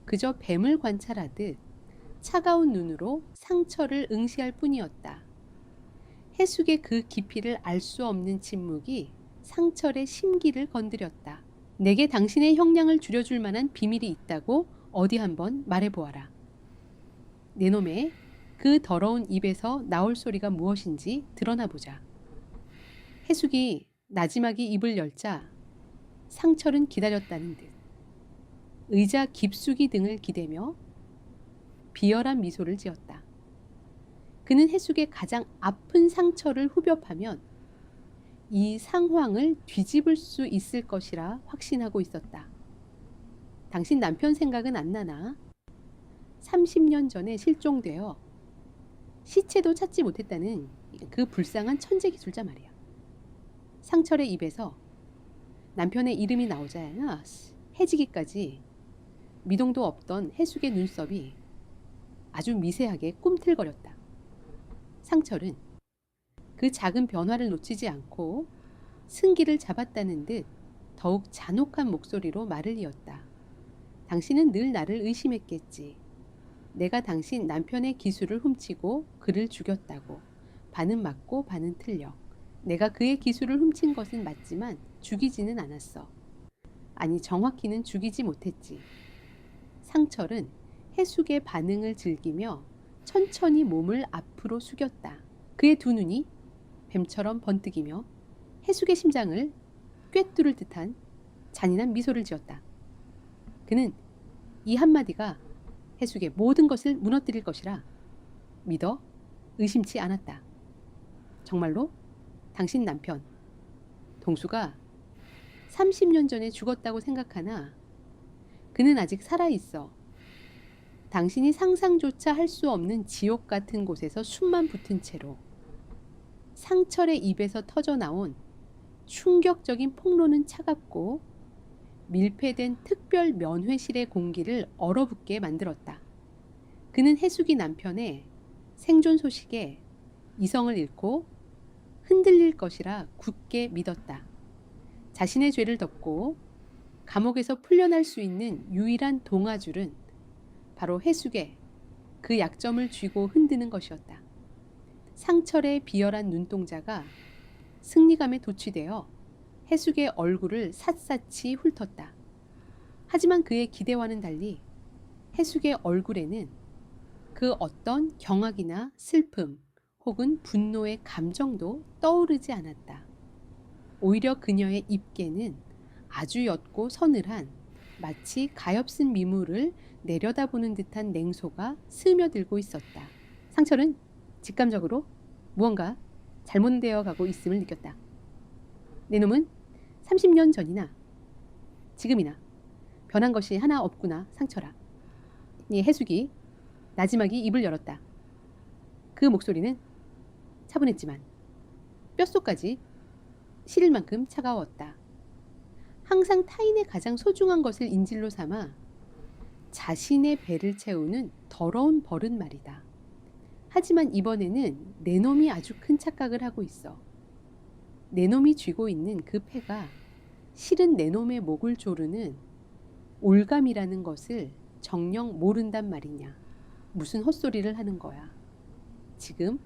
그저 뱀을 관찰하듯 차가운 눈으로 상철을 응시할 뿐이었다. 해숙의 그 깊이를 알 수 없는 침묵이 상철의 심기를 건드렸다. 내게 당신의 형량을 줄여줄 만한 비밀이 있다고 어디 한번 말해보아라. 내 놈의 그 더러운 입에서 나올 소리가 무엇인지 드러나보자. 해숙이 나지막이 입을 열자 상철은 기다렸다는 듯 의자 깊숙이 등을 기대며 비열한 미소를 지었다. 그는 해숙의 가장 아픈 상처를 후벼파면 이 상황을 뒤집을 수 있을 것이라 확신하고 있었다. 당신 남편 생각은 안 나나? 30년 전에 실종되어 시체도 찾지 못했다는 그 불쌍한 천재 기술자 말이야. 상철의 입에서 남편의 이름이 나오자 해지기까지 미동도 없던 해숙의 눈썹이 아주 미세하게 꿈틀거렸다. 상철은 그 작은 변화를 놓치지 않고 승기를 잡았다는 듯 더욱 잔혹한 목소리로 말을 이었다. 당신은 늘 나를 의심했겠지. 내가 당신 남편의 기술을 훔치고 그를 죽였다고. 반은 맞고 반은 틀려. 내가 그의 기술을 훔친 것은 맞지만 죽이지는 않았어. 아니 정확히는 죽이지 못했지. 상철은 해숙의 반응을 즐기며 천천히 몸을 앞으로 숙였다. 그의 두 눈이 뱀처럼 번뜩이며 해숙의 심장을 꿰뚫을 듯한 잔인한 미소를 지었다. 그는 이 한마디가 해숙의 모든 것을 무너뜨릴 것이라 믿어 의심치 않았다. 정말로 당신 남편 동수가 30년 전에 죽었다고 생각하나 그는 아직 살아있어. 당신이 상상조차 할 수 없는 지옥 같은 곳에서 숨만 붙은 채로 상철의 입에서 터져나온 충격적인 폭로는 차갑고 밀폐된 특별 면회실의 공기를 얼어붙게 만들었다. 그는 해숙이 남편의 생존 소식에 이성을 잃고 흔들릴 것이라 굳게 믿었다. 자신의 죄를 덮고 감옥에서 풀려날 수 있는 유일한 동아줄은 바로 해숙의 그 약점을 쥐고 흔드는 것이었다. 상철의 비열한 눈동자가 승리감에 도취되어 해숙의 얼굴을 샅샅이 훑었다. 하지만 그의 기대와는 달리 해숙의 얼굴에는 그 어떤 경악이나 슬픔 혹은 분노의 감정도 떠오르지 않았다. 오히려 그녀의 입계는 아주 옅고 서늘한 마치 가엾은 미물을 내려다보는 듯한 냉소가 스며들고 있었다. 상철은 직감적으로 무언가 잘못되어 가고 있음을 느꼈다. 내 놈은 30년 전이나 지금이나 변한 것이 하나 없구나 상철아. 해숙이 나지막이 입을 열었다. 그 목소리는 차분했지만 뼛속까지 시릴 만큼 차가웠다. 항상 타인의 가장 소중한 것을 인질로 삼아 자신의 배를 채우는 더러운 버릇 말이다. 하지만 이번에는 내 놈이 아주 큰 착각을 하고 있어. 내 놈이 쥐고 있는 그 패가 실은 내 놈의 목을 조르는 올감이라는 것을 정녕 모른단 말이냐. 무슨 헛소리를 하는 거야. 지금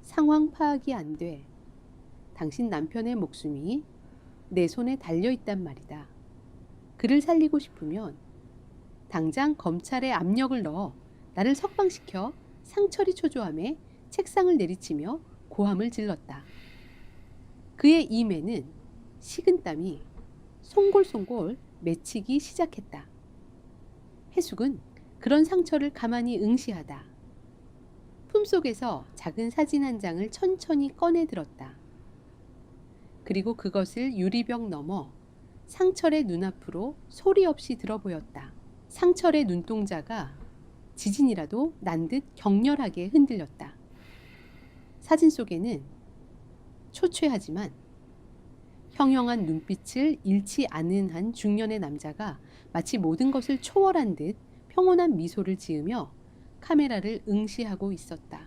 상황 파악이 안 돼. 당신 남편의 목숨이 내 손에 달려있단 말이다. 그를 살리고 싶으면 당장 검찰에 압력을 넣어 나를 석방시켜. 상철이 초조함에 책상을 내리치며 고함을 질렀다. 그의 이매는 식은땀이 송골송골 맺히기 시작했다. 해숙은 그런 상처를 가만히 응시하다. 품속에서 작은 사진 한 장을 천천히 꺼내 들었다. 그리고 그것을 유리벽 너머 상철의 눈앞으로 소리 없이 들어보였다. 상철의 눈동자가 지진이라도 난 듯 격렬하게 흔들렸다. 사진 속에는 초췌하지만 형형한 눈빛을 잃지 않은 한 중년의 남자가 마치 모든 것을 초월한 듯 평온한 미소를 지으며 카메라를 응시하고 있었다.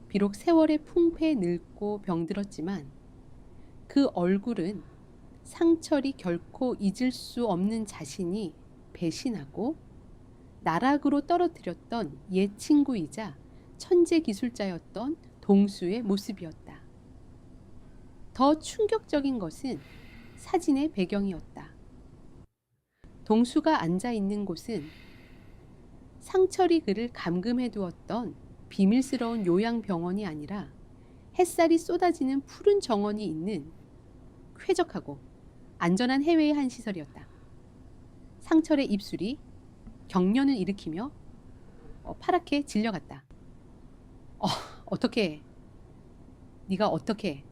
비록 세월의 풍패에 늙고 병들었지만 그 얼굴은 상철이 결코 잊을 수 없는 자신이 배신하고 나락으로 떨어뜨렸던 옛 친구이자 천재 기술자였던 동수의 모습이었다. 더 충격적인 것은 사진의 배경이었다. 동수가 앉아 있는 곳은 상철이 그를 감금해 두었던 비밀스러운 요양병원이 아니라 햇살이 쏟아지는 푸른 정원이 있는 쾌적하고 안전한 해외의 한 시설이었다. 상철의 입술이 경련을 일으키며 파랗게 질려갔다. 어떻게 네가 어떻게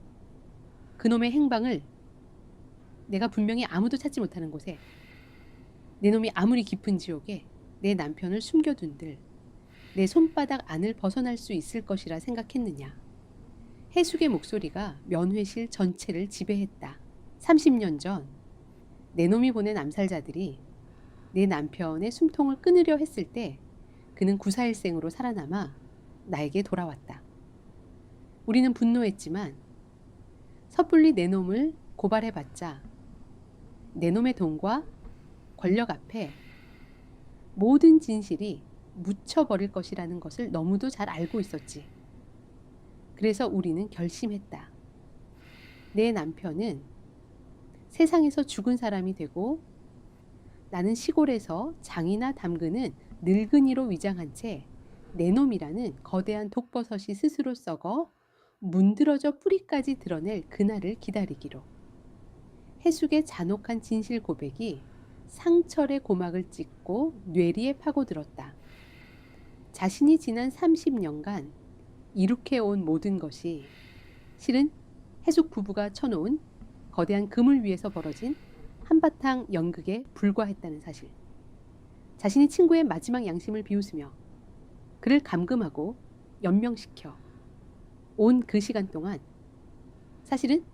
그놈의 행방을 내가 분명히 아무도 찾지 못하는 곳에 내 놈이 아무리 깊은 지옥에 내 남편을 숨겨둔들 내 손바닥 안을 벗어날 수 있을 것이라 생각했느냐. 해숙의 목소리가 면회실 전체를 지배했다. 30년 전 내 놈이 보낸 암살자들이 내 남편의 숨통을 끊으려 했을 때 그는 구사일생으로 살아남아 나에게 돌아왔다. 우리는 분노했지만 섣불리 내 놈을 고발해봤자 내 놈의 돈과 권력 앞에 모든 진실이 묻혀버릴 것이라는 것을 너무도 잘 알고 있었지. 그래서 우리는 결심했다. 내 남편은 세상에서 죽은 사람이 되고 나는 시골에서 장이나 담그는 늙은이로 위장한 채 내 놈이라는 거대한 독버섯이 스스로 썩어 문드러져 뿌리까지 드러낼 그날을 기다리기로. 해숙의 잔혹한 진실 고백이 상철의 고막을 찢고 뇌리에 파고들었다. 자신이 지난 30년간 이룩해온 모든 것이 실은 해숙 부부가 쳐놓은 거대한 그물 위에서 벌어진 한바탕 연극에 불과했다는 사실. 자신이 친구의 마지막 양심을 비웃으며 그를 감금하고 연명시켜 온 그 시간 동안 사실은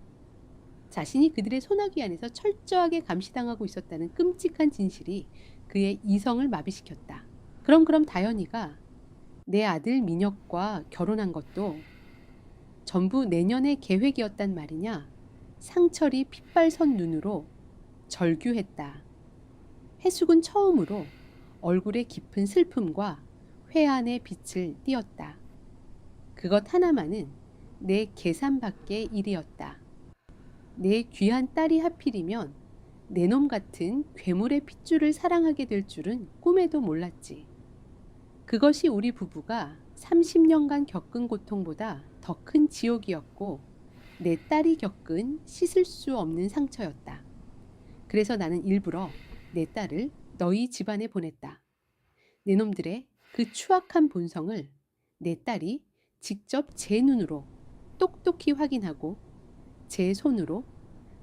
자신이 그들의 소나기 안에서 철저하게 감시당하고 있었다는 끔찍한 진실이 그의 이성을 마비시켰다. 그럼 다현이가 내 아들 민혁과 결혼한 것도 전부 내년의 계획이었단 말이냐. 상철이 핏발선 눈으로 절규했다. 해숙은 처음으로 얼굴에 깊은 슬픔과 회한의 빛을 띄었다. 그것 하나만은 내 계산 밖의 일이었다. 내 귀한 딸이 하필이면 내 놈 같은 괴물의 핏줄을 사랑하게 될 줄은 꿈에도 몰랐지. 그것이 우리 부부가 30년간 겪은 고통보다 더 큰 지옥이었고 내 딸이 겪은 씻을 수 없는 상처였다. 그래서 나는 일부러 내 딸을 너희 집안에 보냈다. 내 놈들의 그 추악한 본성을 내 딸이 직접 제 눈으로 똑똑히 확인하고 제 손으로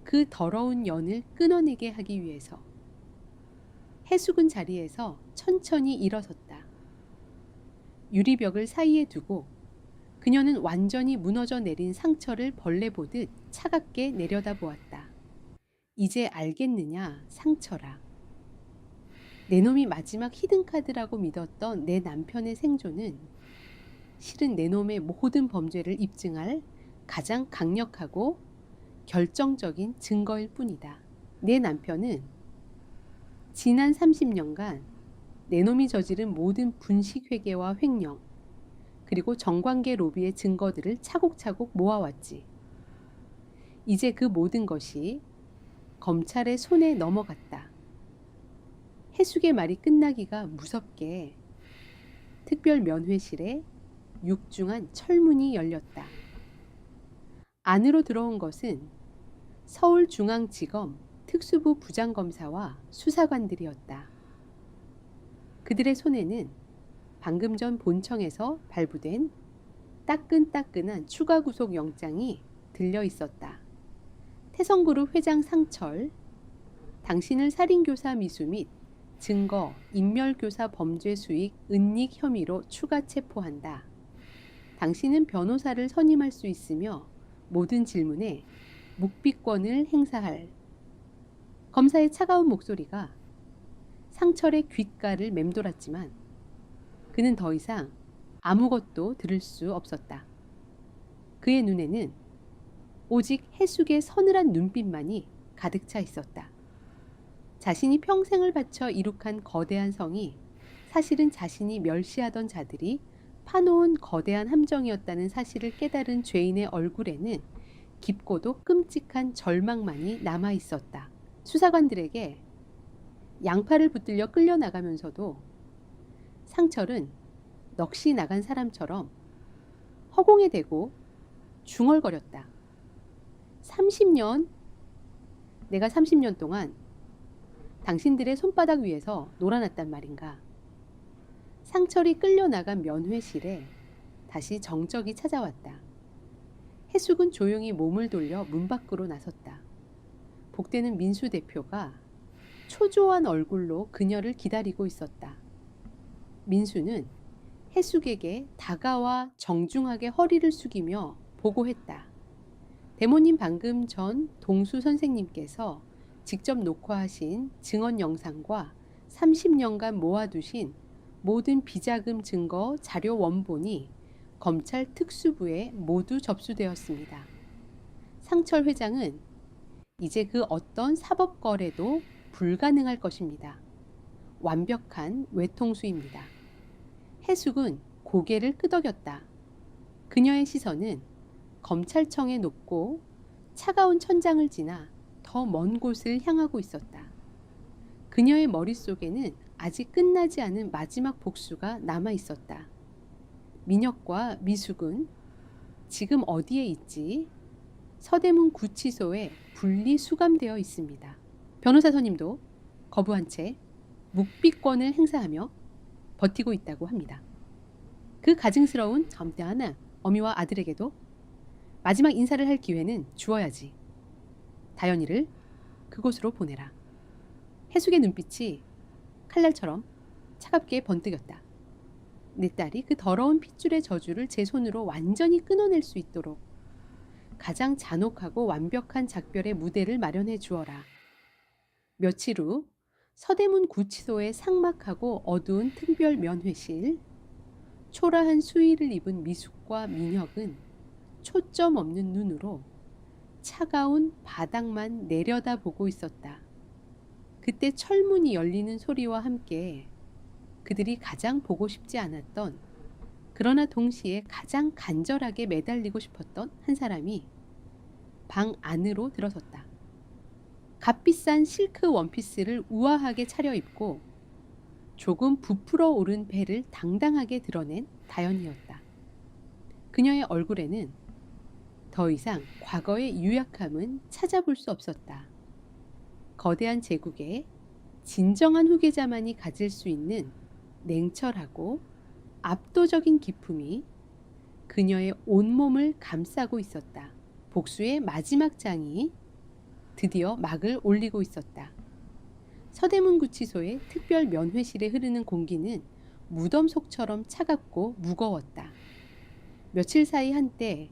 그 더러운 연을 끊어내게 하기 위해서 해숙은 자리에서 천천히 일어섰다. 유리벽을 사이에 두고 그녀는 완전히 무너져 내린 상처를 벌레 보듯 차갑게 내려다보았다. 이제 알겠느냐, 상처라. 내 놈이 마지막 히든카드라고 믿었던 내 남편의 생존은 실은 내 놈의 모든 범죄를 입증할 가장 강력하고 결정적인 증거일 뿐이다. 내 남편은 지난 30년간 내 놈이 저지른 모든 분식회계와 횡령, 그리고 정관계 로비의 증거들을 차곡차곡 모아왔지. 이제 그 모든 것이 검찰의 손에 넘어갔다. 해숙의 말이 끝나기가 무섭게 특별면회실에 육중한 철문이 열렸다. 안으로 들어온 것은 서울중앙지검 특수부 부장검사와 수사관들이었다. 그들의 손에는 방금 전 본청에서 발부된 따끈따끈한 추가 구속 영장이 들려 있었다. 태성그룹 회장 상철, 당신을 살인교사 미수 및 증거, 인멸교사 범죄 수익 은닉 혐의로 추가 체포한다. 당신은 변호사를 선임할 수 있으며 모든 질문에 묵비권을 행사할. 검사의 차가운 목소리가 상철의 귓가를 맴돌았지만 그는 더 이상 아무것도 들을 수 없었다. 그의 눈에는 오직 해숙의 서늘한 눈빛만이 가득 차 있었다. 자신이 평생을 바쳐 이룩한 거대한 성이 사실은 자신이 멸시하던 자들이 파놓은 거대한 함정이었다는 사실을 깨달은 죄인의 얼굴에는 깊고도 끔찍한 절망만이 남아 있었다. 수사관들에게 양팔을 붙들려 끌려나가면서도 상철은 넋이 나간 사람처럼 허공에 대고 중얼거렸다. 30년? 내가 30년 동안 당신들의 손바닥 위에서 놀아났단 말인가. 상철이 끌려나간 면회실에 다시 정적이 찾아왔다. 해숙은 조용히 몸을 돌려 문 밖으로 나섰다. 복되는 민수 대표가 초조한 얼굴로 그녀를 기다리고 있었다. 민수는 해숙에게 다가와 정중하게 허리를 숙이며 보고했다. 대모님, 방금 전 동수 선생님께서 직접 녹화하신 증언 영상과 30년간 모아두신 모든 비자금 증거 자료 원본이 검찰 특수부에 모두 접수되었습니다. 상철 회장은 이제 그 어떤 사법 거래도 불가능할 것입니다. 완벽한 외통수입니다. 해숙은 고개를 끄덕였다. 그녀의 시선은 검찰청의 높고 차가운 천장을 지나 더 먼 곳을 향하고 있었다. 그녀의 머릿속에는 아직 끝나지 않은 마지막 복수가 남아 있었다. 민혁과 미숙은 지금 어디에 있지? 서대문 구치소에 분리 수감되어 있습니다. 변호사 선임도 거부한 채 묵비권을 행사하며 버티고 있다고 합니다. 그 가증스러운 점대한 어미와 아들에게도 마지막 인사를 할 기회는 주어야지. 다연이를 그곳으로 보내라. 해숙의 눈빛이 칼날처럼 차갑게 번뜩였다. 내 딸이 그 더러운 핏줄의 저주를 제 손으로 완전히 끊어낼 수 있도록 가장 잔혹하고 완벽한 작별의 무대를 마련해 주어라. 며칠 후 서대문 구치소의 삭막하고 어두운 특별 면회실. 초라한 수의를 입은 미숙과 민혁은 초점 없는 눈으로 차가운 바닥만 내려다보고 있었다. 그때 철문이 열리는 소리와 함께 그들이 가장 보고 싶지 않았던, 그러나 동시에 가장 간절하게 매달리고 싶었던 한 사람이 방 안으로 들어섰다. 값비싼 실크 원피스를 우아하게 차려입고 조금 부풀어 오른 배를 당당하게 드러낸 다연이었다. 그녀의 얼굴에는 더 이상 과거의 유약함은 찾아볼 수 없었다. 거대한 제국의 진정한 후계자만이 가질 수 있는 냉철하고 압도적인 기품이 그녀의 온몸을 감싸고 있었다. 복수의 마지막 장이 드디어 막을 올리고 있었다. 서대문 구치소의 특별 면회실에 흐르는 공기는 무덤 속처럼 차갑고 무거웠다. 며칠 사이 한때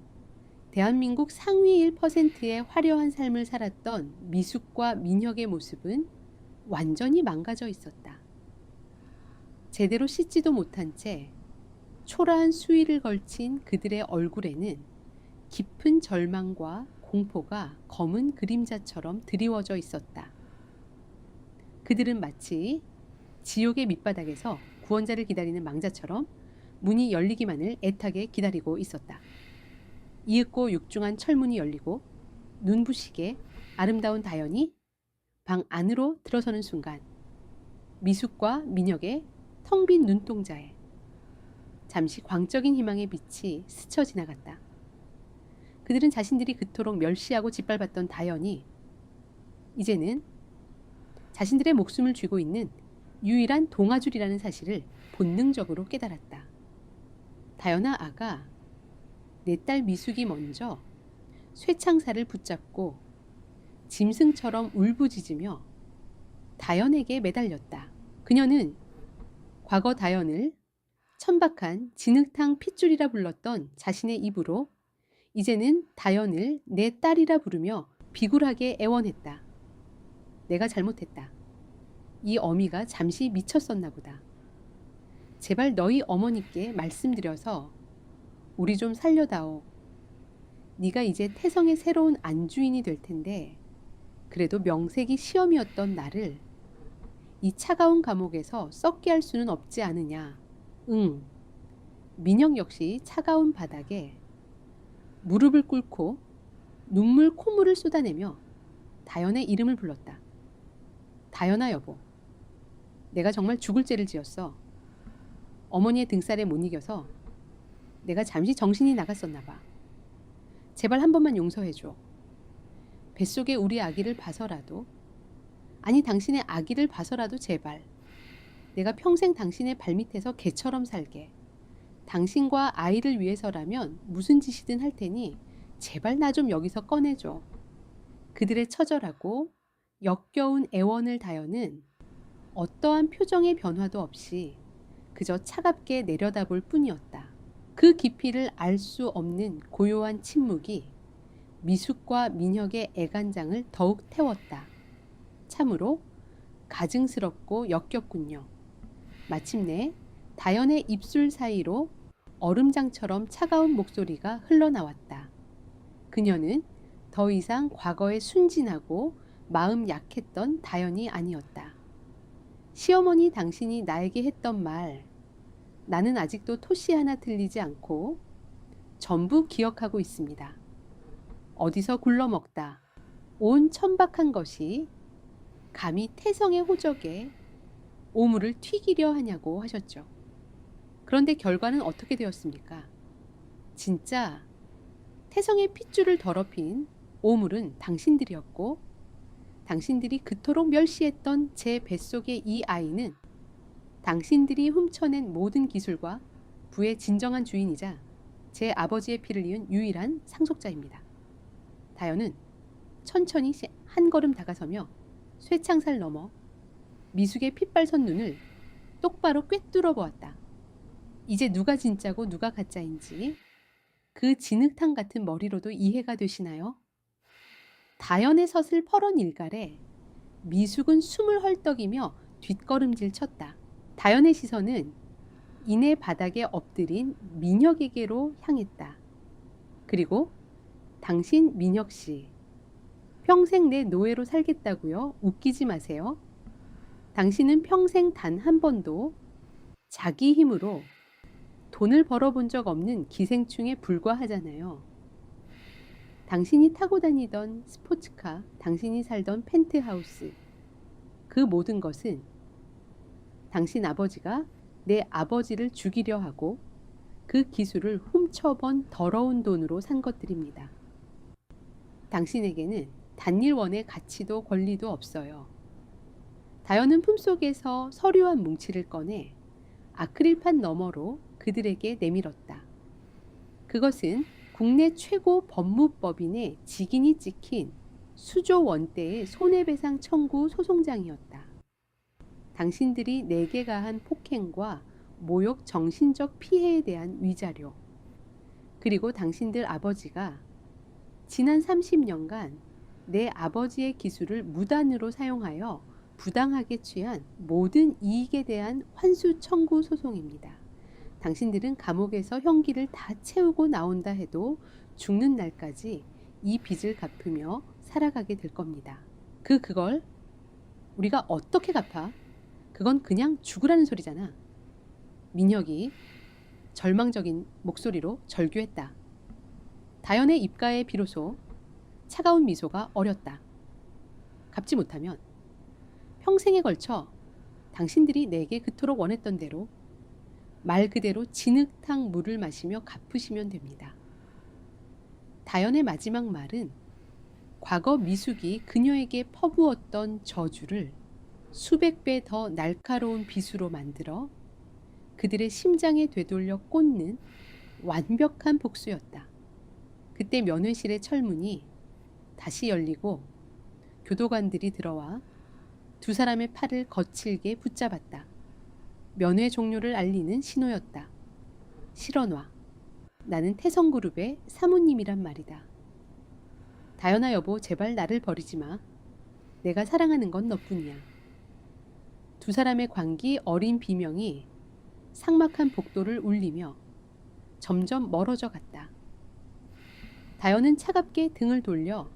대한민국 상위 1%의 화려한 삶을 살았던 미숙과 민혁의 모습은 완전히 망가져 있었다. 제대로 씻지도 못한 채 초라한 수위를 걸친 그들의 얼굴에는 깊은 절망과 공포가 검은 그림자처럼 드리워져 있었다. 그들은 마치 지옥의 밑바닥에서 구원자를 기다리는 망자처럼 문이 열리기만을 애타게 기다리고 있었다. 이윽고 육중한 철문이 열리고 눈부시게 아름다운 다연이 방 안으로 들어서는 순간 미숙과 민혁의 텅 빈 눈동자에 잠시 광적인 희망의 빛이 스쳐 지나갔다. 그들은 자신들이 그토록 멸시하고 짓밟았던 다연이 이제는 자신들의 목숨을 쥐고 있는 유일한 동아줄이라는 사실을 본능적으로 깨달았다. 다연아 아가, 내 딸 미숙이 먼저 쇠창살을 붙잡고 짐승처럼 울부짖으며 다연에게 매달렸다. 그녀는 과거 다연을 천박한 진흙탕 핏줄이라 불렀던 자신의 입으로 이제는 다연을 내 딸이라 부르며 비굴하게 애원했다. 내가 잘못했다. 이 어미가 잠시 미쳤었나 보다. 제발 너희 어머니께 말씀드려서 우리 좀 살려다오. 네가 이제 태성의 새로운 안주인이 될 텐데 그래도 명색이 시험이었던 나를 이 차가운 감옥에서 썩게 할 수는 없지 않으냐. 응. 민혁 역시 차가운 바닥에 무릎을 꿇고 눈물 콧물을 쏟아내며 다연의 이름을 불렀다. 다연아 여보, 내가 정말 죽을 죄를 지었어. 어머니의 등살에 못 이겨서 내가 잠시 정신이 나갔었나 봐. 제발 한 번만 용서해줘. 뱃속에 우리 아기를 봐서라도, 아니 당신의 아기를 봐서라도 제발. 내가 평생 당신의 발밑에서 개처럼 살게. 당신과 아이를 위해서라면 무슨 짓이든 할 테니 제발 나 좀 여기서 꺼내줘. 그들의 처절하고 역겨운 애원을 다연은 어떠한 표정의 변화도 없이 그저 차갑게 내려다볼 뿐이었다. 그 깊이를 알 수 없는 고요한 침묵이 미숙과 민혁의 애간장을 더욱 태웠다. 참으로 가증스럽고 역겹군요. 마침내 다연의 입술 사이로 얼음장처럼 차가운 목소리가 흘러나왔다. 그녀는 더 이상 과거에 순진하고 마음 약했던 다연이 아니었다. 시어머니 당신이 나에게 했던 말, 나는 아직도 토시 하나 틀리지 않고 전부 기억하고 있습니다. 어디서 굴러먹다 온 천박한 것이 감히 태성의 호적에 오물을 튀기려 하냐고 하셨죠. 그런데 결과는 어떻게 되었습니까? 진짜 태성의 핏줄을 더럽힌 오물은 당신들이었고 당신들이 그토록 멸시했던 제 뱃속의 이 아이는 당신들이 훔쳐낸 모든 기술과 부의 진정한 주인이자 제 아버지의 피를 이은 유일한 상속자입니다. 다연은 천천히 한 걸음 다가서며 쇠창살 넘어 미숙의 핏발선 눈을 똑바로 꿰뚫어 보았다. 이제 누가 진짜고 누가 가짜인지 그 진흙탕 같은 머리로도 이해가 되시나요? 다연의 섯을 펄은 일갈에 미숙은 숨을 헐떡이며 뒷걸음질 쳤다. 다연의 시선은 이내 바닥에 엎드린 민혁에게로 향했다. 그리고 당신 민혁 씨, 평생 내 노예로 살겠다고요? 웃기지 마세요. 당신은 평생 단 한 번도 자기 힘으로 돈을 벌어본 적 없는 기생충에 불과하잖아요. 당신이 타고 다니던 스포츠카, 당신이 살던 펜트하우스, 그 모든 것은 당신 아버지가 내 아버지를 죽이려 하고 그 기술을 훔쳐본 더러운 돈으로 산 것들입니다. 당신에게는 단일원의 가치도 권리도 없어요. 다연은 품속에서 서류한 뭉치를 꺼내 아크릴판 너머로 그들에게 내밀었다. 그것은 국내 최고 법무법인의 직인이 찍힌 수조 원대의 손해배상 청구 소송장이었다. 당신들이 내게 가한 폭행과 모욕 정신적 피해에 대한 위자료, 그리고 당신들 아버지가 지난 30년간 내 아버지의 기술을 무단으로 사용하여 부당하게 취한 모든 이익에 대한 환수 청구 소송입니다. 당신들은 감옥에서 형기를 다 채우고 나온다 해도 죽는 날까지 이 빚을 갚으며 살아가게 될 겁니다. 그걸 우리가 어떻게 갚아? 그건 그냥 죽으라는 소리잖아. 민혁이 절망적인 목소리로 절규했다. 다연의 입가에 비로소 차가운 미소가 어렸다. 갚지 못하면 평생에 걸쳐 당신들이 내게 그토록 원했던 대로 말 그대로 진흙탕 물을 마시며 갚으시면 됩니다. 다연의 마지막 말은 과거 미숙이 그녀에게 퍼부었던 저주를 수백 배 더 날카로운 비수로 만들어 그들의 심장에 되돌려 꽂는 완벽한 복수였다. 그때 면회실의 철문이 다시 열리고 교도관들이 들어와 두 사람의 팔을 거칠게 붙잡았다. 면회 종료를 알리는 신호였다. 실언와. 나는 태성그룹의 사모님이란 말이다. 다연아 여보, 제발 나를 버리지 마. 내가 사랑하는 건 너뿐이야. 두 사람의 광기 어린 비명이 삭막한 복도를 울리며 점점 멀어져 갔다. 다연은 차갑게 등을 돌려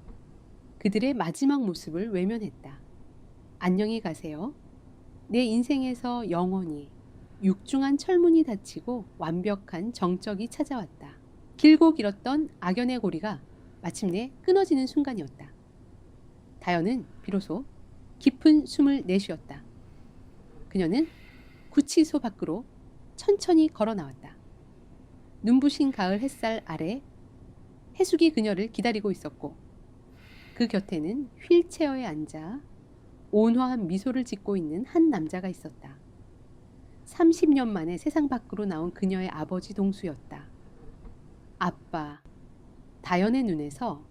그들의 마지막 모습을 외면했다. 안녕히 가세요. 내 인생에서 영원히 육중한 철문이 닫히고 완벽한 정적이 찾아왔다. 길고 길었던 악연의 고리가 마침내 끊어지는 순간이었다. 다연은 비로소 깊은 숨을 내쉬었다. 그녀는 구치소 밖으로 천천히 걸어 나왔다. 눈부신 가을 햇살 아래 해숙이 그녀를 기다리고 있었고 그 곁에는 휠체어에 앉아 온화한 미소를 짓고 있는 한 남자가 있었다. 30년 만에 세상 밖으로 나온 그녀의 아버지 동수였다. 아빠. 다연의 눈에서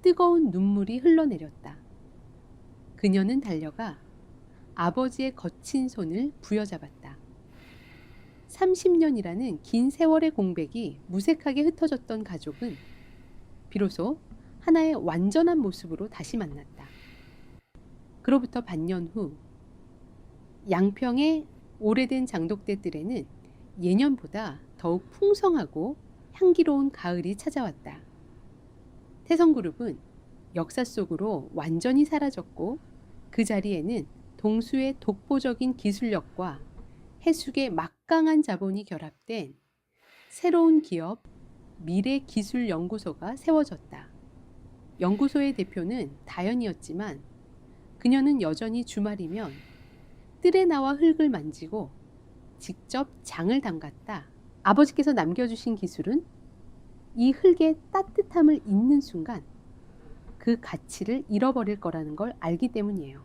뜨거운 눈물이 흘러내렸다. 그녀는 달려가 아버지의 거친 손을 부여잡았다. 30년이라는 긴 세월의 공백이 무색하게 흩어졌던 가족은 비로소 하나의 완전한 모습으로 다시 만났다. 그로부터 반년 후 양평의 오래된 장독대들에는 예년보다 더욱 풍성하고 향기로운 가을이 찾아왔다. 태성그룹은 역사 속으로 완전히 사라졌고 그 자리에는 동수의 독보적인 기술력과 해숙의 막강한 자본이 결합된 새로운 기업 미래기술연구소가 세워졌다. 연구소의 대표는 다연이었지만 그녀는 여전히 주말이면 뜰에 나와 흙을 만지고 직접 장을 담갔다. 아버지께서 남겨주신 기술은 이 흙의 따뜻함을 잊는 순간 그 가치를 잃어버릴 거라는 걸 알기 때문이에요.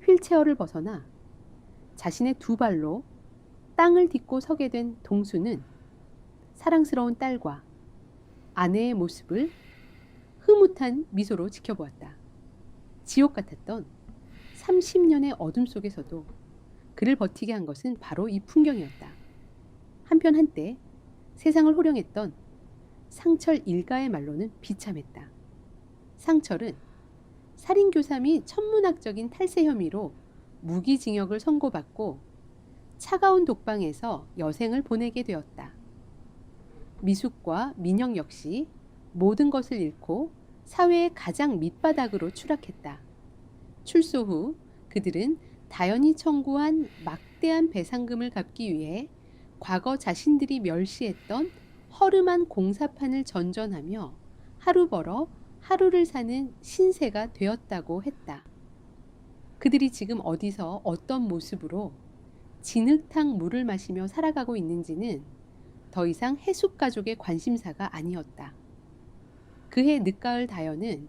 휠체어를 벗어나 자신의 두 발로 땅을 딛고 서게 된 동수는 사랑스러운 딸과 아내의 모습을 흐뭇한 미소로 지켜보았다. 지옥 같았던 30년의 어둠 속에서도 그를 버티게 한 것은 바로 이 풍경이었다. 한편 한때 세상을 호령했던 상철 일가의 말로는 비참했다. 상철은 살인교사 및 천문학적인 탈세 혐의로 무기징역을 선고받고 차가운 독방에서 여생을 보내게 되었다. 미숙과 민영 역시 모든 것을 잃고 사회의 가장 밑바닥으로 추락했다. 출소 후 그들은 다연이 청구한 막대한 배상금을 갚기 위해 과거 자신들이 멸시했던 허름한 공사판을 전전하며 하루 벌어 하루를 사는 신세가 되었다고 했다. 그들이 지금 어디서 어떤 모습으로 진흙탕 물을 마시며 살아가고 있는지는 더 이상 해숙 가족의 관심사가 아니었다. 그해 늦가을 다연은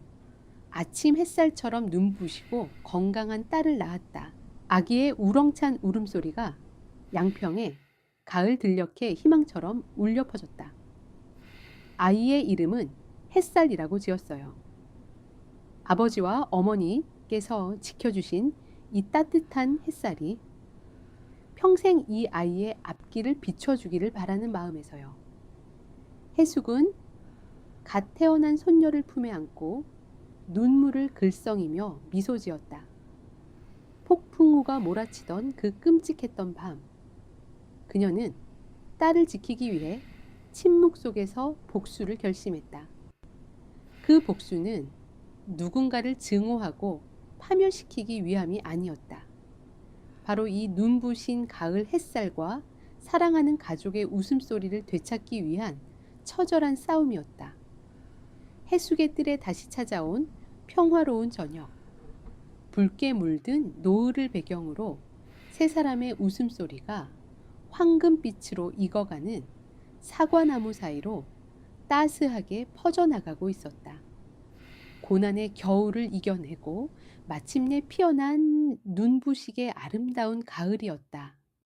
아침 햇살처럼 눈부시고 건강한 딸을 낳았다. 아기의 우렁찬 울음소리가 양평에 가을 들녘의 희망처럼 울려 퍼졌다. 아이의 이름은 햇살이라고 지었어요. 아버지와 어머니께서 지켜주신 이 따뜻한 햇살이 평생 이 아이의 앞길을 비춰주기를 바라는 마음에서요. 해숙은 갓 태어난 손녀를 품에 안고 눈물을 글썽이며 미소 지었다. 폭풍우가 몰아치던 그 끔찍했던 밤, 그녀는 딸을 지키기 위해 침묵 속에서 복수를 결심했다. 그 복수는 누군가를 증오하고 파멸시키기 위함이 아니었다. 바로 이 눈부신 가을 햇살과 사랑하는 가족의 웃음소리를 되찾기 위한 처절한 싸움이었다. 해숙의 뜰에 다시 찾아온 평화로운 저녁. 붉게 물든 노을을 배경으로 세 사람의 웃음소리가 황금빛으로 익어가는 사과나무 사이로 따스하게 퍼져나가고 있었다. 고난의 겨울을 이겨내고 마침내 피어난 눈부시게 아름다운 가을이었다.